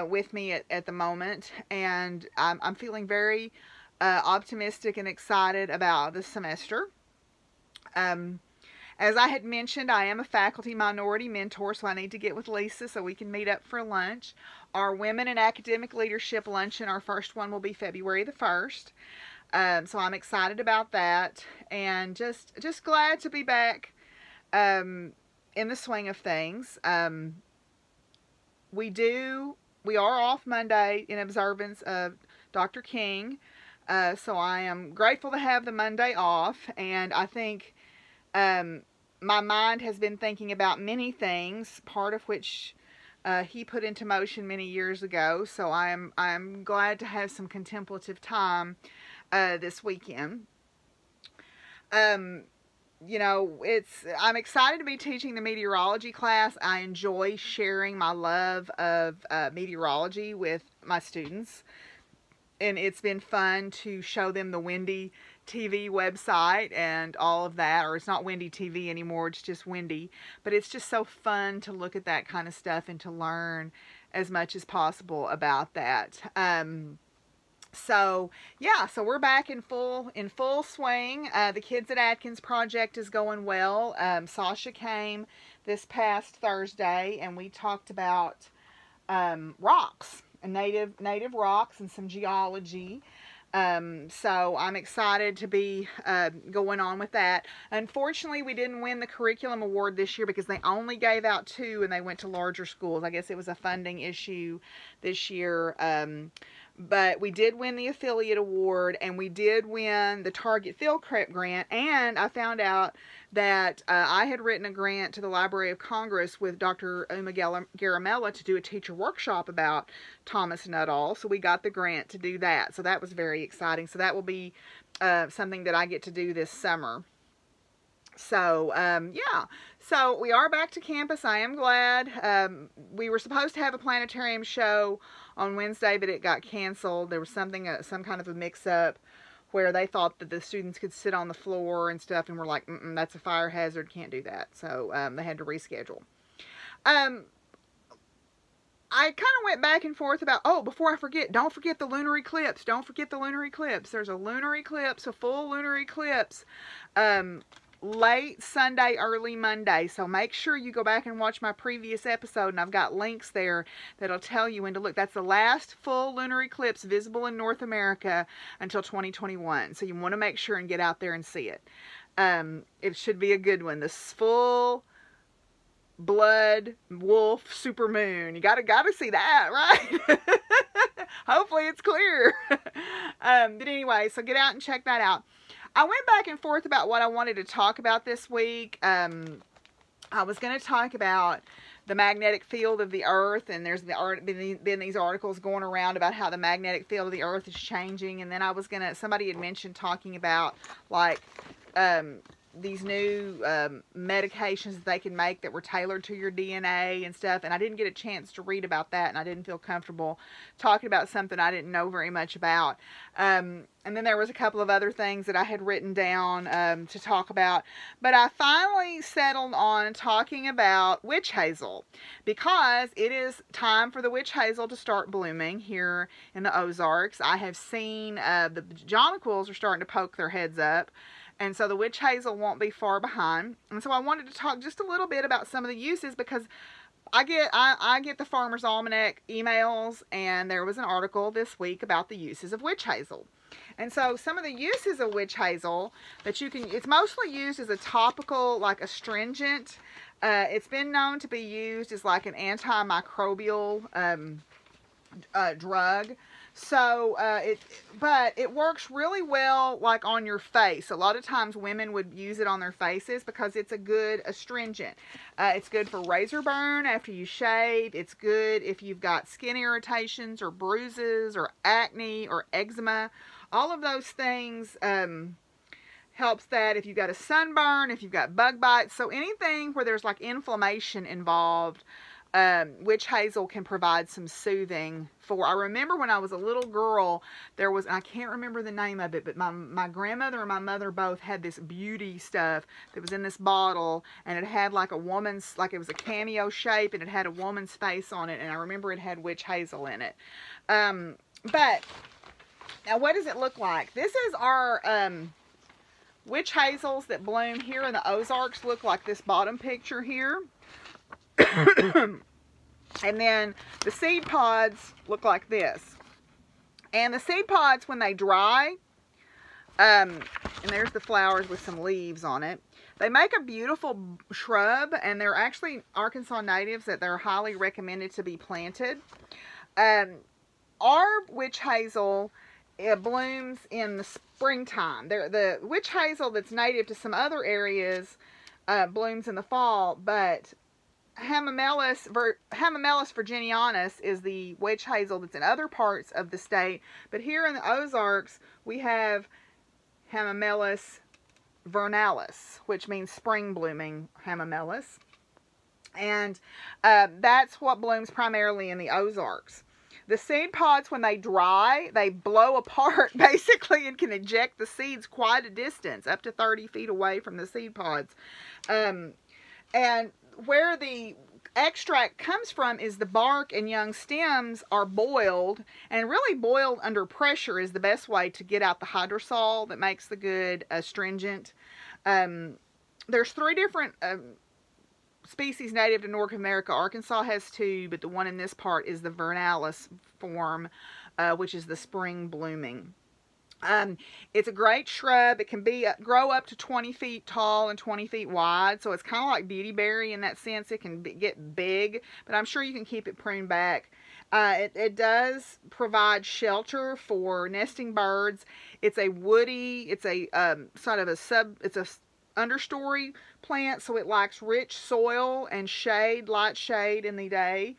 with me at the moment. And I'm feeling very optimistic and excited about the semester. As I had mentioned, I am a faculty minority mentor, so I need to get with Lisa so we can meet up for lunch. Our Women in Academic Leadership Luncheon, our first one will be February the 1st. So I'm excited about that, and just glad to be back in the swing of things. We are off Monday in observance of Dr. King, so I am grateful to have the Monday off, and I think my mind has been thinking about many things, part of which he put into motion many years ago, so I'm glad to have some contemplative time this weekend. You know, I'm excited to be teaching the meteorology class. I enjoy sharing my love of meteorology with my students, and it's been fun to show them the Windy TV website and all of that. Or it's not Windy TV anymore, it's just Windy, but it's just so fun to look at that kind of stuff and to learn as much as possible about that. So yeah, so we're back in full swing. The Kids at Atkins project is going well. Sasha came this past Thursday, and we talked about rocks, and native rocks, and some geology. So I'm excited to be going on with that. Unfortunately, we didn't win the curriculum award this year because they only gave out 2, and they went to larger schools. I guess it was a funding issue this year. But we did win the affiliate award, and we did win the Target Field Prep grant, and I found out that I had written a grant to the Library of Congress with Dr. Uma Garamella to do a teacher workshop about Thomas Nuttall, so we got the grant to do that, so that was very exciting. So that will be something that I get to do this summer. So, yeah, so we are back to campus. I am glad. We were supposed to have a planetarium show on Wednesday, but it got canceled. There was something, some kind of a mix-up where they thought that the students could sit on the floor and stuff, and we're like, that's a fire hazard, can't do that. So, they had to reschedule. I kind of went back and forth about, before I forget, don't forget the lunar eclipse. Don't forget the lunar eclipse. There's a lunar eclipse, a full lunar eclipse, late Sunday, early Monday. So make sure you go back and watch my previous episode, and I've got links there that'll tell you when to look. That's the last full lunar eclipse visible in North America until 2021. So you want to make sure and get out there and see it. It should be a good one. This full blood wolf super moon. You gotta see that, right? Hopefully it's clear. But anyway, so get out and check that out. I went back and forth about what I wanted to talk about this week. I was going to talk about the magnetic field of the earth, and there's been these articles going around about how the magnetic field of the earth is changing, and then I was going to, somebody had mentioned talking about like these new medications that they can make that were tailored to your DNA and stuff, and I didn't get a chance to read about that, and I didn't feel comfortable talking about something I didn't know very much about. And then there was a couple of other things that I had written down to talk about, but I finally settled on talking about witch hazel, because it is time for the witch hazel to start blooming here in the Ozarks. I have seen the jonquils are starting to poke their heads up, and so the witch hazel won't be far behind. And so I wanted to talk just a little bit about some of the uses, because I get the Farmer's Almanac emails, and there was an article this week about the uses of witch hazel. And so some of the uses of witch hazel that you can, it's mostly used as a topical, like astringent. It's been known to be used as like an antimicrobial drug. So, but it works really well like on your face. A lot of times women would use it on their faces because it's a good astringent. It's good for razor burn after you shave. It's good if you've got skin irritations or bruises or acne or eczema. All of those things helps that. If you've got a sunburn, if you've got bug bites, so anything where there's like inflammation involved, witch hazel can provide some soothing for. I remember when I was a little girl, there was, I can't remember the name of it, but my grandmother and my mother both had this beauty stuff that was in this bottle, and it had like a woman's, like it was a cameo shape, and it had a woman's face on it, and I remember it had witch hazel in it. But now what does it look like? This is our witch hazels that bloom here in the Ozarks. Look like this bottom picture here. And then the seed pods look like this. And the seed pods, when they dry, And there's the flowers with some leaves on it. They make a beautiful shrub, and they're actually Arkansas natives that they're highly recommended to be planted. Our witch hazel, it blooms in the springtime. The witch hazel that's native to some other areas blooms in the fall, but Hamamelis virginianus is the witch hazel that's in other parts of the state. But here in the Ozarks, we have Hamamelis vernalis, which means spring blooming hamamelis. And that's what blooms primarily in the Ozarks. The seed pods, when they dry, they blow apart basically and can eject the seeds quite a distance, up to 30 feet away from the seed pods. And where the extract comes from is the bark and young stems are boiled, and really boiled under pressure is the best way to get out the hydrosol that makes the good astringent. There's 3 different species native to North America. Arkansas has 2, but the one in this part is the vernalis form, which is the spring blooming. It's a great shrub. It can grow up to 20 feet tall and 20 feet wide, so it's kind of like beautyberry in that sense. It can get big, but I'm sure you can keep it pruned back. It does provide shelter for nesting birds. It's a woody, it's a sort of it's a understory plant, so it likes rich soil and shade, light shade in the day,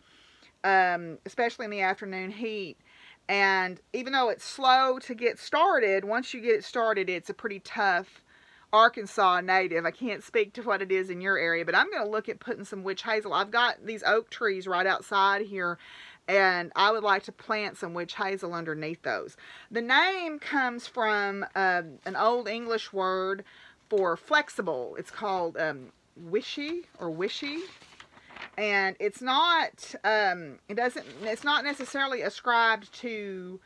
especially in the afternoon heat. And even though it's slow to get started, once you get it started, it's a pretty tough Arkansas native. I can't speak to what it is in your area, but I'm going to look at putting some witch hazel. I've got these oak trees right outside here, and I would like to plant some witch hazel underneath those. The name comes from an old English word for flexible. It's called wishy or wishy. And it's not, it's not necessarily ascribed to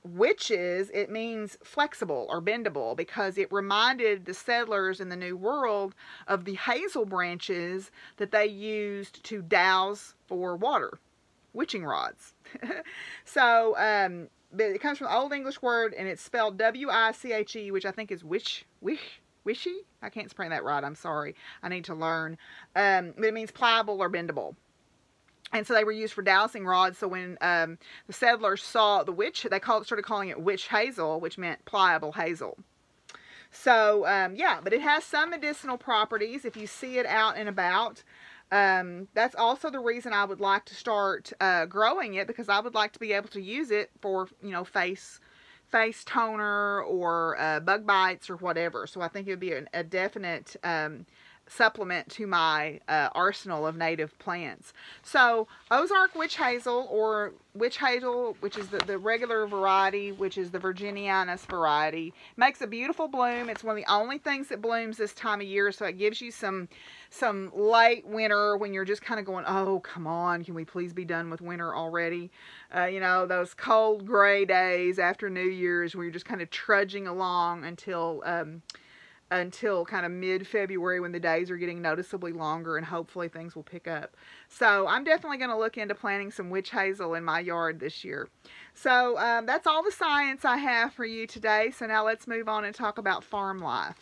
witches. It means flexible or bendable, because it reminded the settlers in the New World of the hazel branches that they used to douse for water, witching rods. So, but it comes from an Old English word, and it's spelled W-I-C-H-E, which I think is wishy? I can't spell that right. I'm sorry. I need to learn. But it means pliable or bendable. And so they were used for dowsing rods. So when the settlers saw the witch, they started calling it witch hazel, which meant pliable hazel. So, yeah, but it has some medicinal properties if you see it out and about. That's also the reason I would like to start growing it, because I would like to be able to use it for, you know, face toner or bug bites or whatever. So I think it would be a definite supplement to my arsenal of native plants. So Ozark witch hazel, or witch hazel, which is the regular variety, which is the Virginianus variety, makes a beautiful bloom. It's one of the only things that blooms this time of year, so it gives you some late winter when you're just kind of going, oh, come on, can we please be done with winter already? You know, those cold gray days after New Year's where you're just kind of trudging along until kind of mid-February, when the days are getting noticeably longer and hopefully things will pick up. So I'm definitely going to look into planting some witch hazel in my yard this year. So that's all the science I have for you today. So now let's move on and talk about farm life.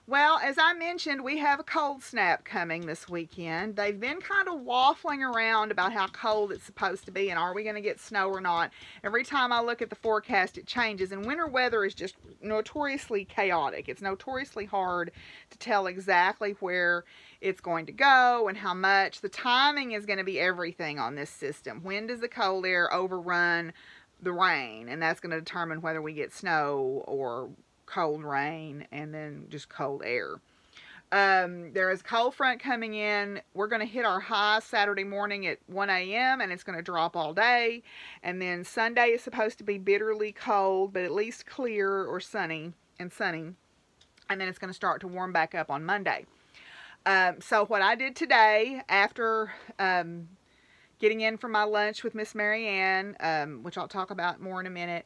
Well, as I mentioned, we have a cold snap coming this weekend. They've been kind of waffling around about how cold it's supposed to be and are we going to get snow or not. Every time I look at the forecast, it changes, and winter weather is just notoriously chaotic. It's notoriously hard to tell exactly where it's going to go and how much. The timing is going to be everything on this system. When does the cold air overrun the rain? And that's going to determine whether we get snow or cold rain and then just cold air. There is a cold front coming in. We're going to hit our high Saturday morning at 1 a.m. and it's going to drop all day. And then Sunday is supposed to be bitterly cold, but at least clear or sunny. And then it's going to start to warm back up on Monday. So what I did today, after getting in for my lunch with Miss Mary Ann, which I'll talk about more in a minute,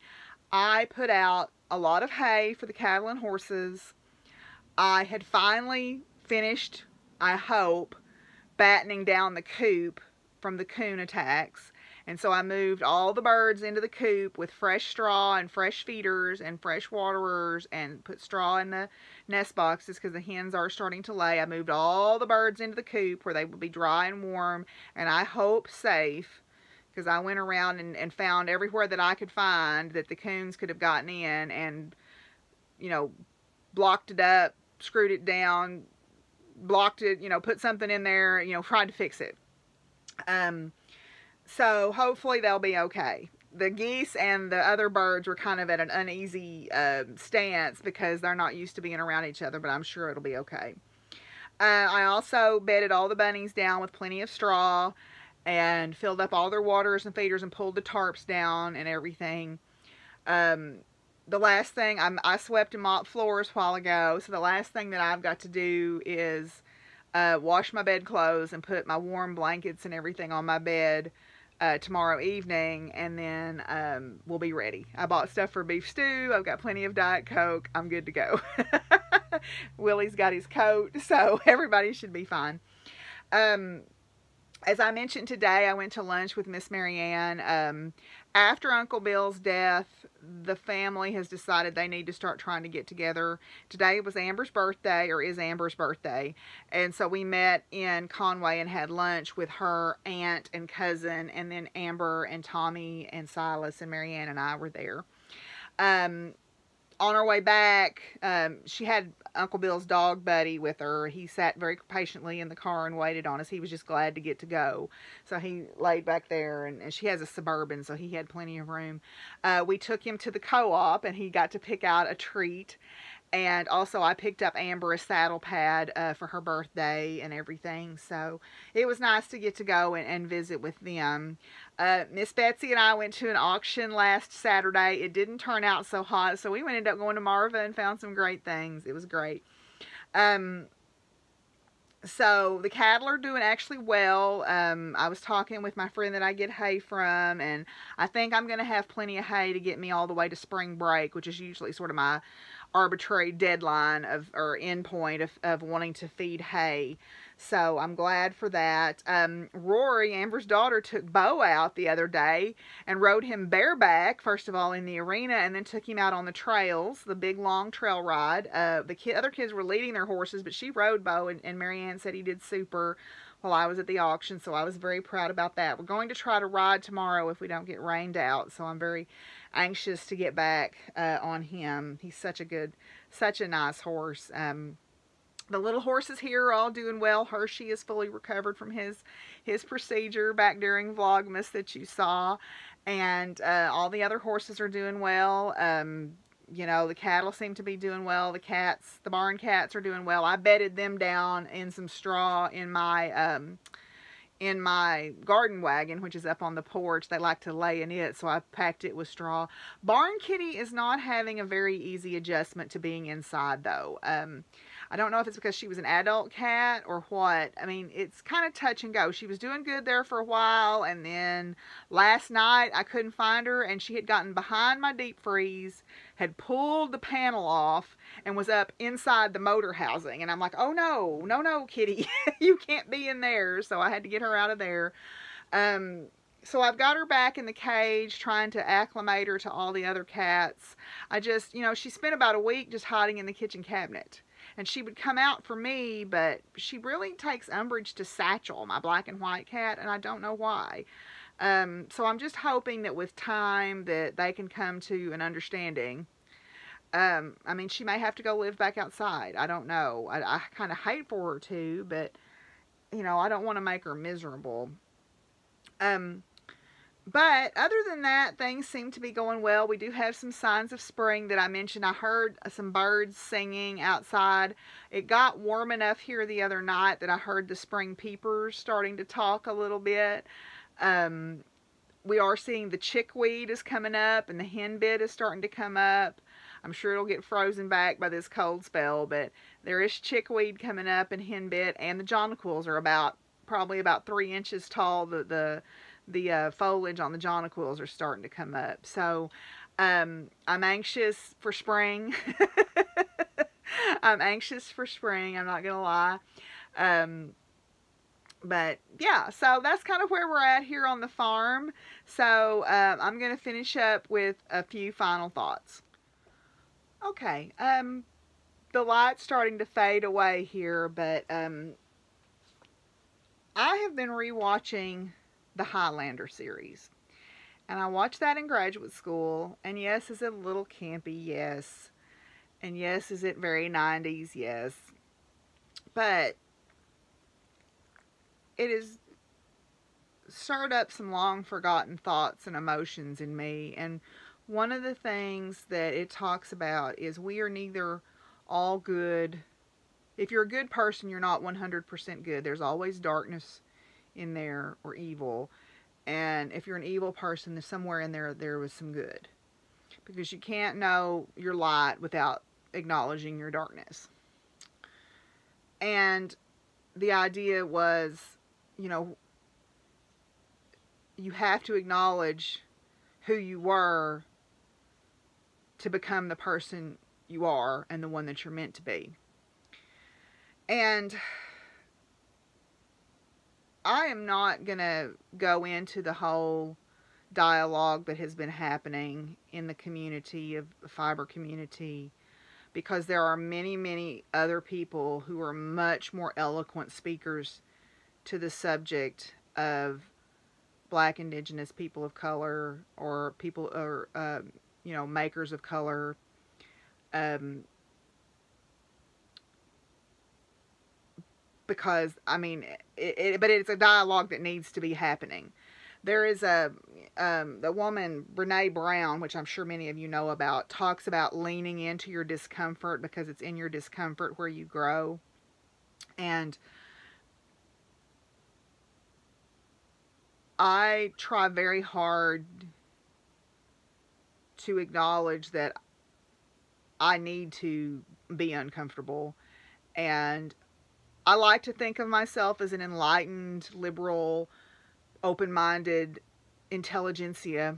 I put out a lot of hay for the cattle and horses. I had finally finished, I hope, battening down the coop from the coon attacks. And so I moved all the birds into the coop with fresh straw and fresh feeders and fresh waterers, and put straw in the nest boxes because the hens are starting to lay. I moved all the birds into the coop where they would be dry and warm, and I hope safe, because I went around and found everywhere that I could find that the coons could have gotten in and, you know, blocked it up, screwed it down, blocked it, you know, put something in there, you know, tried to fix it. So hopefully they'll be okay. The geese and the other birds were kind of at an uneasy stance because they're not used to being around each other, but I'm sure it'll be okay. I also bedded all the bunnies down with plenty of straw and filled up all their waters and feeders and pulled the tarps down and everything. The last thing, I swept and mopped floors a while ago, so the last thing that I've got to do is wash my bedclothes and put my warm blankets and everything on my bed tomorrow evening, and then we'll be ready. I bought stuff for beef stew. I've got plenty of Diet Coke. I'm good to go. Willie's got his coat, so everybody should be fine. As I mentioned today, I went to lunch with Miss Marianne. After Uncle Bill's death, the family has decided they need to start trying to get together. Today was Amber's birthday, or is Amber's birthday, and so we met in Conway and had lunch with her aunt and cousin, and then Amber and Tommy and Silas and Marianne and I were there. On our way back, she had Uncle Bill's dog Buddy with her. He sat very patiently in the car and waited on us. He was just glad to get to go. So he laid back there, and she has a Suburban, so he had plenty of room. We took him to the co-op, and he got to pick out a treat. And also I picked up Amber a saddle pad for her birthday and everything. So it was nice to get to go and visit with them. Miss Betsy and I went to an auction last Saturday. It didn't turn out so hot, so we ended up going to Marva and found some great things. It was great. So the cattle are doing actually well. I was talking with my friend that I get hay from, and I think I'm going to have plenty of hay to get me all the way to spring break, which is usually sort of my arbitrary deadline or end point of wanting to feed hay. So I'm glad for that. Rory, Amber's daughter, took Bo out the other day and rode him bareback, first of all in the arena, and then took him out on the trails, the big long trail ride. The other kids were leading their horses, but she rode Bo, and Marianne said he did super while I was at the auction, so I was very proud about that. We're going to try to ride tomorrow if we don't get rained out, so I'm very anxious to get back on him. He's such a nice horse. The little horses here are all doing well. Hershey is fully recovered from his procedure back during Vlogmas that you saw, and all the other horses are doing well. You know, the cattle seem to be doing well. The barn cats are doing well. I bedded them down in some straw in my garden wagon, which is up on the porch. They like to lay in it, so I packed it with straw. Barn Kitty is not having a very easy adjustment to being inside, though. I don't know if it's because she was an adult cat or what. I mean, it's kind of touch and go. She was doing good there for a while, and then last night I couldn't find her, and she had gotten behind my deep freeze, had pulled the panel off, and was up inside the motor housing. And I'm like, oh no, no, no, Kitty, you can't be in there. So I had to get her out of there. So I've got her back in the cage, trying to acclimate her to all the other cats. She spent about a week just hiding in the kitchen cabinet. And she would come out for me, but she really takes umbrage to Satchel, my black and white cat, and I don't know why. So I'm just hoping that with time that they can come to an understanding. I mean, she may have to go live back outside. I don't know. I kind of hate for her to, but, you know, I don't want to make her miserable. But other than that, things seem to be going well. We do have some signs of spring that I mentioned. I heard some birds singing outside. It got warm enough here the other night that I heard the spring peepers starting to talk a little bit. We are seeing the chickweed is coming up, and the henbit is starting to come up. I'm sure it'll get frozen back by this cold spell, but there is chickweed coming up and henbit, and the jonquils are probably about 3 inches tall. The foliage on the jonquils are starting to come up. So I'm anxious for spring. I'm anxious for spring, I'm not gonna lie. But yeah, so that's kind of where we're at here on the farm. So I'm going to finish up with a few final thoughts. Okay, the light's starting to fade away here, but I have been rewatching the Highlander series. And I watched that in graduate school. And yes, is it a little campy? Yes. And yes, is it very 90s? Yes. But it has stirred up some long forgotten thoughts and emotions in me. And one of the things that it talks about is we are neither all good. If you're a good person, you're not 100% good. There's always darkness in there, or evil. And if you're an evil person, there's somewhere in there was some good. Because you can't know your light without acknowledging your darkness. And the idea was, you know, you have to acknowledge who you were to become the person you are and the one that you're meant to be. And I am not going to go into the whole dialogue that has been happening in the community of the fiber community, because there are many, many other people who are much more eloquent speakers to the subject of Black, Indigenous, people of color, or people, or you know, makers of color. Because, I mean, but it's a dialogue that needs to be happening. There is the woman, Brene Brown, which I'm sure many of you know about, talks about leaning into your discomfort, because it's in your discomfort where you grow. And I try very hard to acknowledge that I need to be uncomfortable. And I like to think of myself as an enlightened, liberal, open-minded intelligentsia.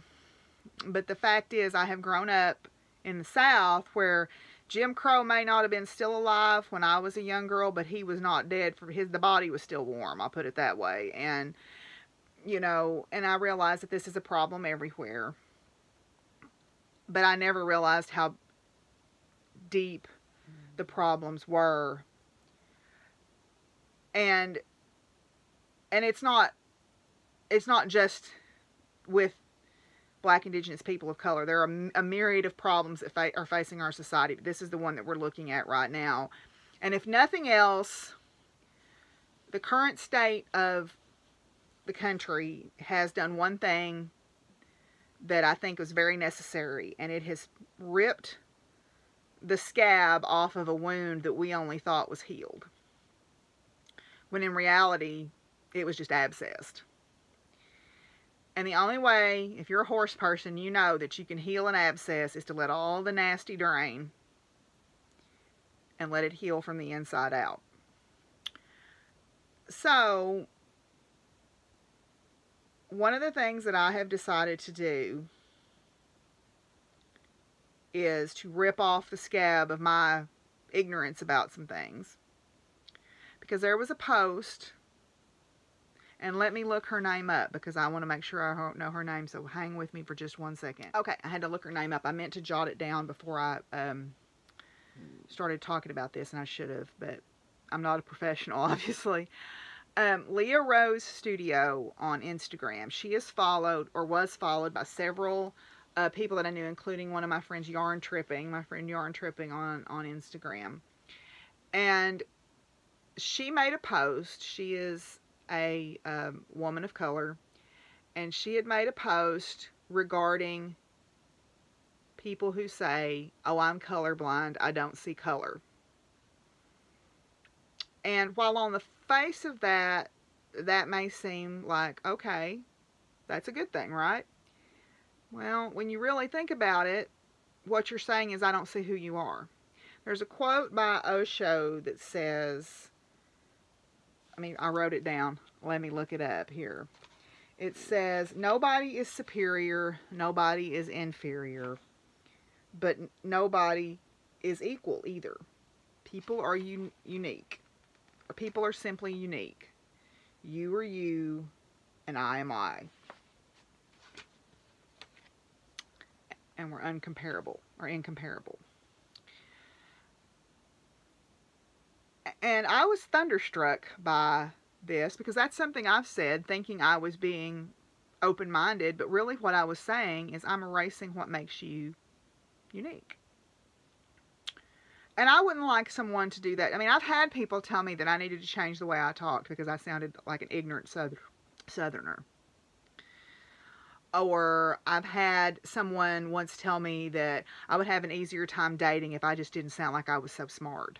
But the fact is, I have grown up in the South where Jim Crow may not have been still alive when I was a young girl, but he was not dead. The body was still warm, I'll put it that way. And, you know, and I realize that this is a problem everywhere. But I never realized how deep the problems were. And it's not just with Black, Indigenous, people of color. There are a myriad of problems that are facing our society. But this is the one that we're looking at right now. And if nothing else, the current state of the country has done one thing that I think was very necessary. And it has ripped the scab off of a wound that we only thought was healed, when in reality, it was just abscessed. And the only way, if you're a horse person, you know that you can heal an abscess is to let all the nasty drain and let it heal from the inside out. So, one of the things that I have decided to do is to rip off the scab of my ignorance about some things. Because there was a post, and let me look her name up because I want to make sure I know her name, so hang with me for just 1 second. Okay, I had to look her name up. I meant to jot it down before I started talking about this, and I should have, but I'm not a professional, obviously. Leah Rose Studio on Instagram. She is followed, or was followed, by several people that I knew, including one of my friends, my friend Yarn Tripping on Instagram. And she made a post. She is a woman of color, and she had made a post regarding people who say, oh, I'm colorblind, I don't see color. And while on the face of that may seem like, okay, that's a good thing, right? Well, when you really think about it, what you're saying is, I don't see who you are. There's a quote by Osho that says, I wrote it down. Let me look it up here. It says, nobody is superior, nobody is inferior, but nobody is equal either. People are unique. Or people are simply unique. You are you, and I am I. And we're uncomparable, or incomparable. And I was thunderstruck by this, because that's something I've said, thinking I was being open-minded, but really what I was saying is I'm erasing what makes you unique. And I wouldn't like someone to do that. I mean, I've had people tell me that I needed to change the way I talked because I sounded like an ignorant Southerner. Or I've had someone once tell me that I would have an easier time dating if I just didn't sound like I was so smart.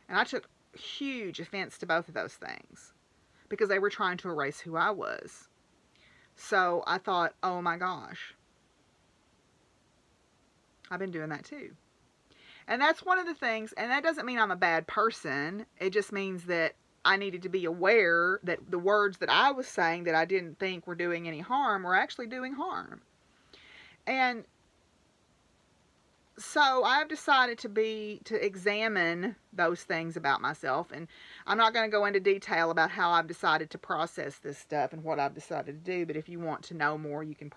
And I took huge offense to both of those things because they were trying to erase who I was. So I thought, oh my gosh, I've been doing that too. And that's one of the things, and that doesn't mean I'm a bad person. It just means that I needed to be aware that the words that I was saying that I didn't think were doing any harm were actually doing harm. And so I've decided to examine those things about myself. And I'm not going to go into detail about how I've decided to process this stuff and what I've decided to do. But if you want to know more, you can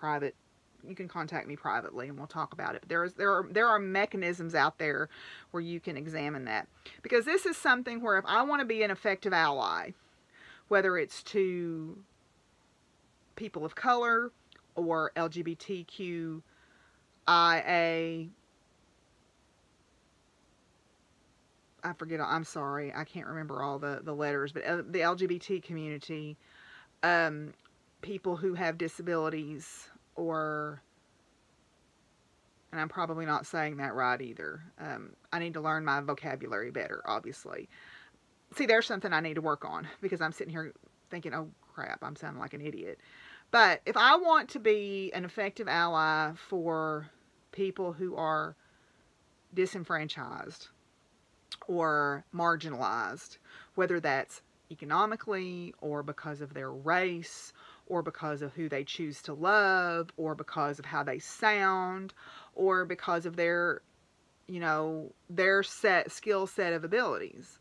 contact me privately and we'll talk about it. But there are mechanisms out there where you can examine that. Because this is something where if I want to be an effective ally, whether it's to people of color or LGBTQIA, I forget, I'm sorry, I can't remember all the letters, but the LGBT community, people who have disabilities, or, and I'm probably not saying that right either. I need to learn my vocabulary better, obviously. See, there's something I need to work on, because I'm sitting here thinking, oh crap, I'm sounding like an idiot. But if I want to be an effective ally for people who are disenfranchised or marginalized, whether that's economically or because of their race or because of who they choose to love or because of how they sound or because of their, their skill set of abilities,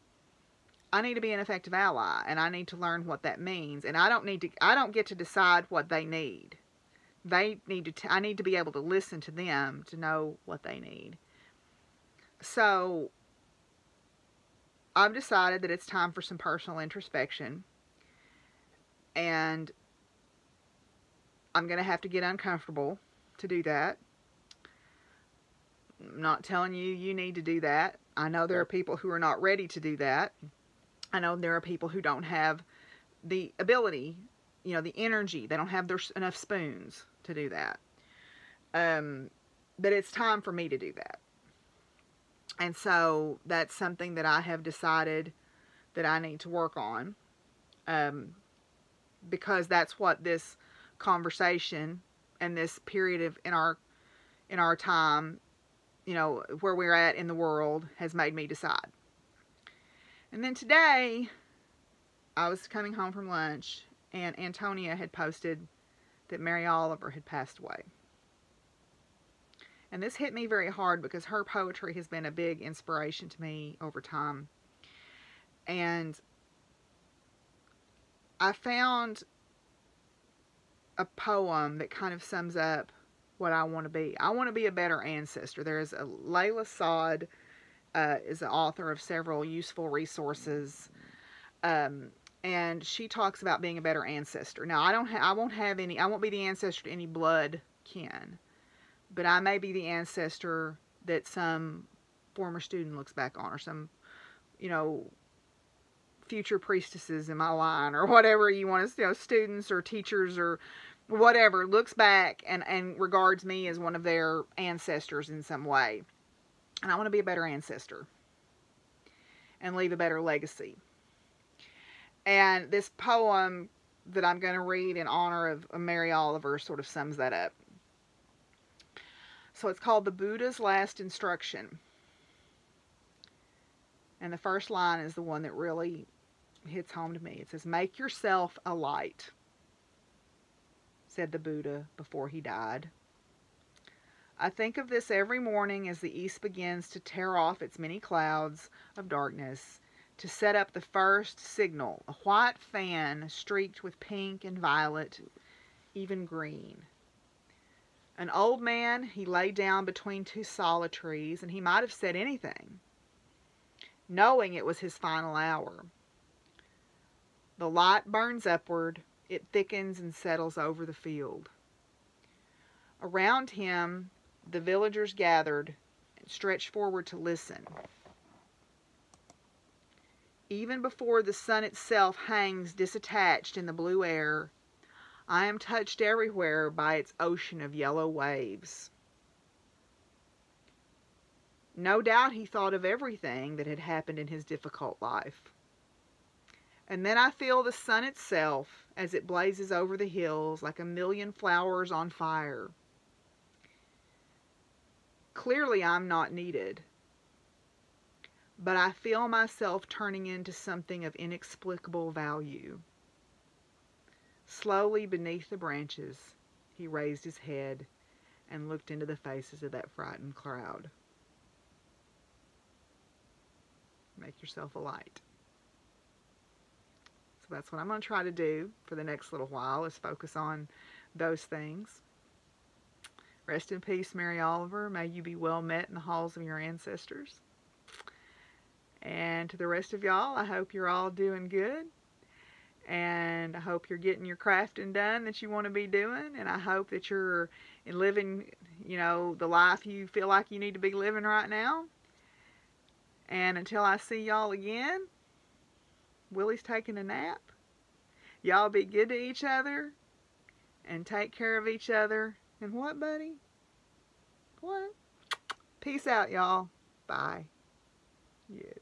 I need to be an effective ally, and I need to learn what that means. And I don't get to decide what they need. I need to be able to listen to them to know what they need. So I've decided that it's time for some personal introspection, and I'm going to have to get uncomfortable to do that. I'm not telling you need to do that. I know there are people who are not ready to do that. I know there are people who don't have the ability, the energy. They don't have enough spoons to do that. But it's time for me to do that. And so that's something that I have decided that I need to work on, because that's what this conversation and this period in our time, where we're at in the world, has made me decide. And then today, I was coming home from lunch, and Antonia had posted that Mary Oliver had passed away. And this hit me very hard because her poetry has been a big inspiration to me over time. And I found a poem that kind of sums up what I want to be. I want to be a better ancestor. There is Layla Saad is the author of several useful resources. And she talks about being a better ancestor. Now, I won't be the ancestor to any blood kin. But I may be the ancestor that some former student looks back on, or some, future priestesses in my line, or whatever you want to, students or teachers or whatever, looks back and regards me as one of their ancestors in some way. And I want to be a better ancestor and leave a better legacy. And this poem that I'm going to read in honor of Mary Oliver sort of sums that up. So it's called The Buddha's Last Instruction. And the first line is the one that really hits home to me. It says, "Make yourself a light," said the Buddha before he died. I think of this every morning as the east begins to tear off its many clouds of darkness, to set up the first signal, a white fan streaked with pink and violet, even green. An old man, he lay down between two sala trees, and he might have said anything, knowing it was his final hour. The light burns upward, it thickens and settles over the field. Around him, the villagers gathered and stretched forward to listen. Even before the sun itself hangs disattached in the blue air, I am touched everywhere by its ocean of yellow waves. No doubt he thought of everything that had happened in his difficult life. And then I feel the sun itself as it blazes over the hills like a million flowers on fire. Clearly I'm not needed, but I feel myself turning into something of inexplicable value. Slowly beneath the branches, he raised his head and looked into the faces of that frightened crowd. Make yourself a light. So that's what I'm going to try to do for the next little while, is focus on those things. Rest in peace, Mary Oliver. May you be well met in the halls of your ancestors. And to the rest of y'all, I hope you're all doing good. And I hope you're getting your crafting done that you want to be doing. And I hope that you're living, the life you feel like you need to be living right now. And until I see y'all again, Willie's taking a nap. Y'all be good to each other and take care of each other. And what, buddy? What? Peace out, y'all. Bye. Yes.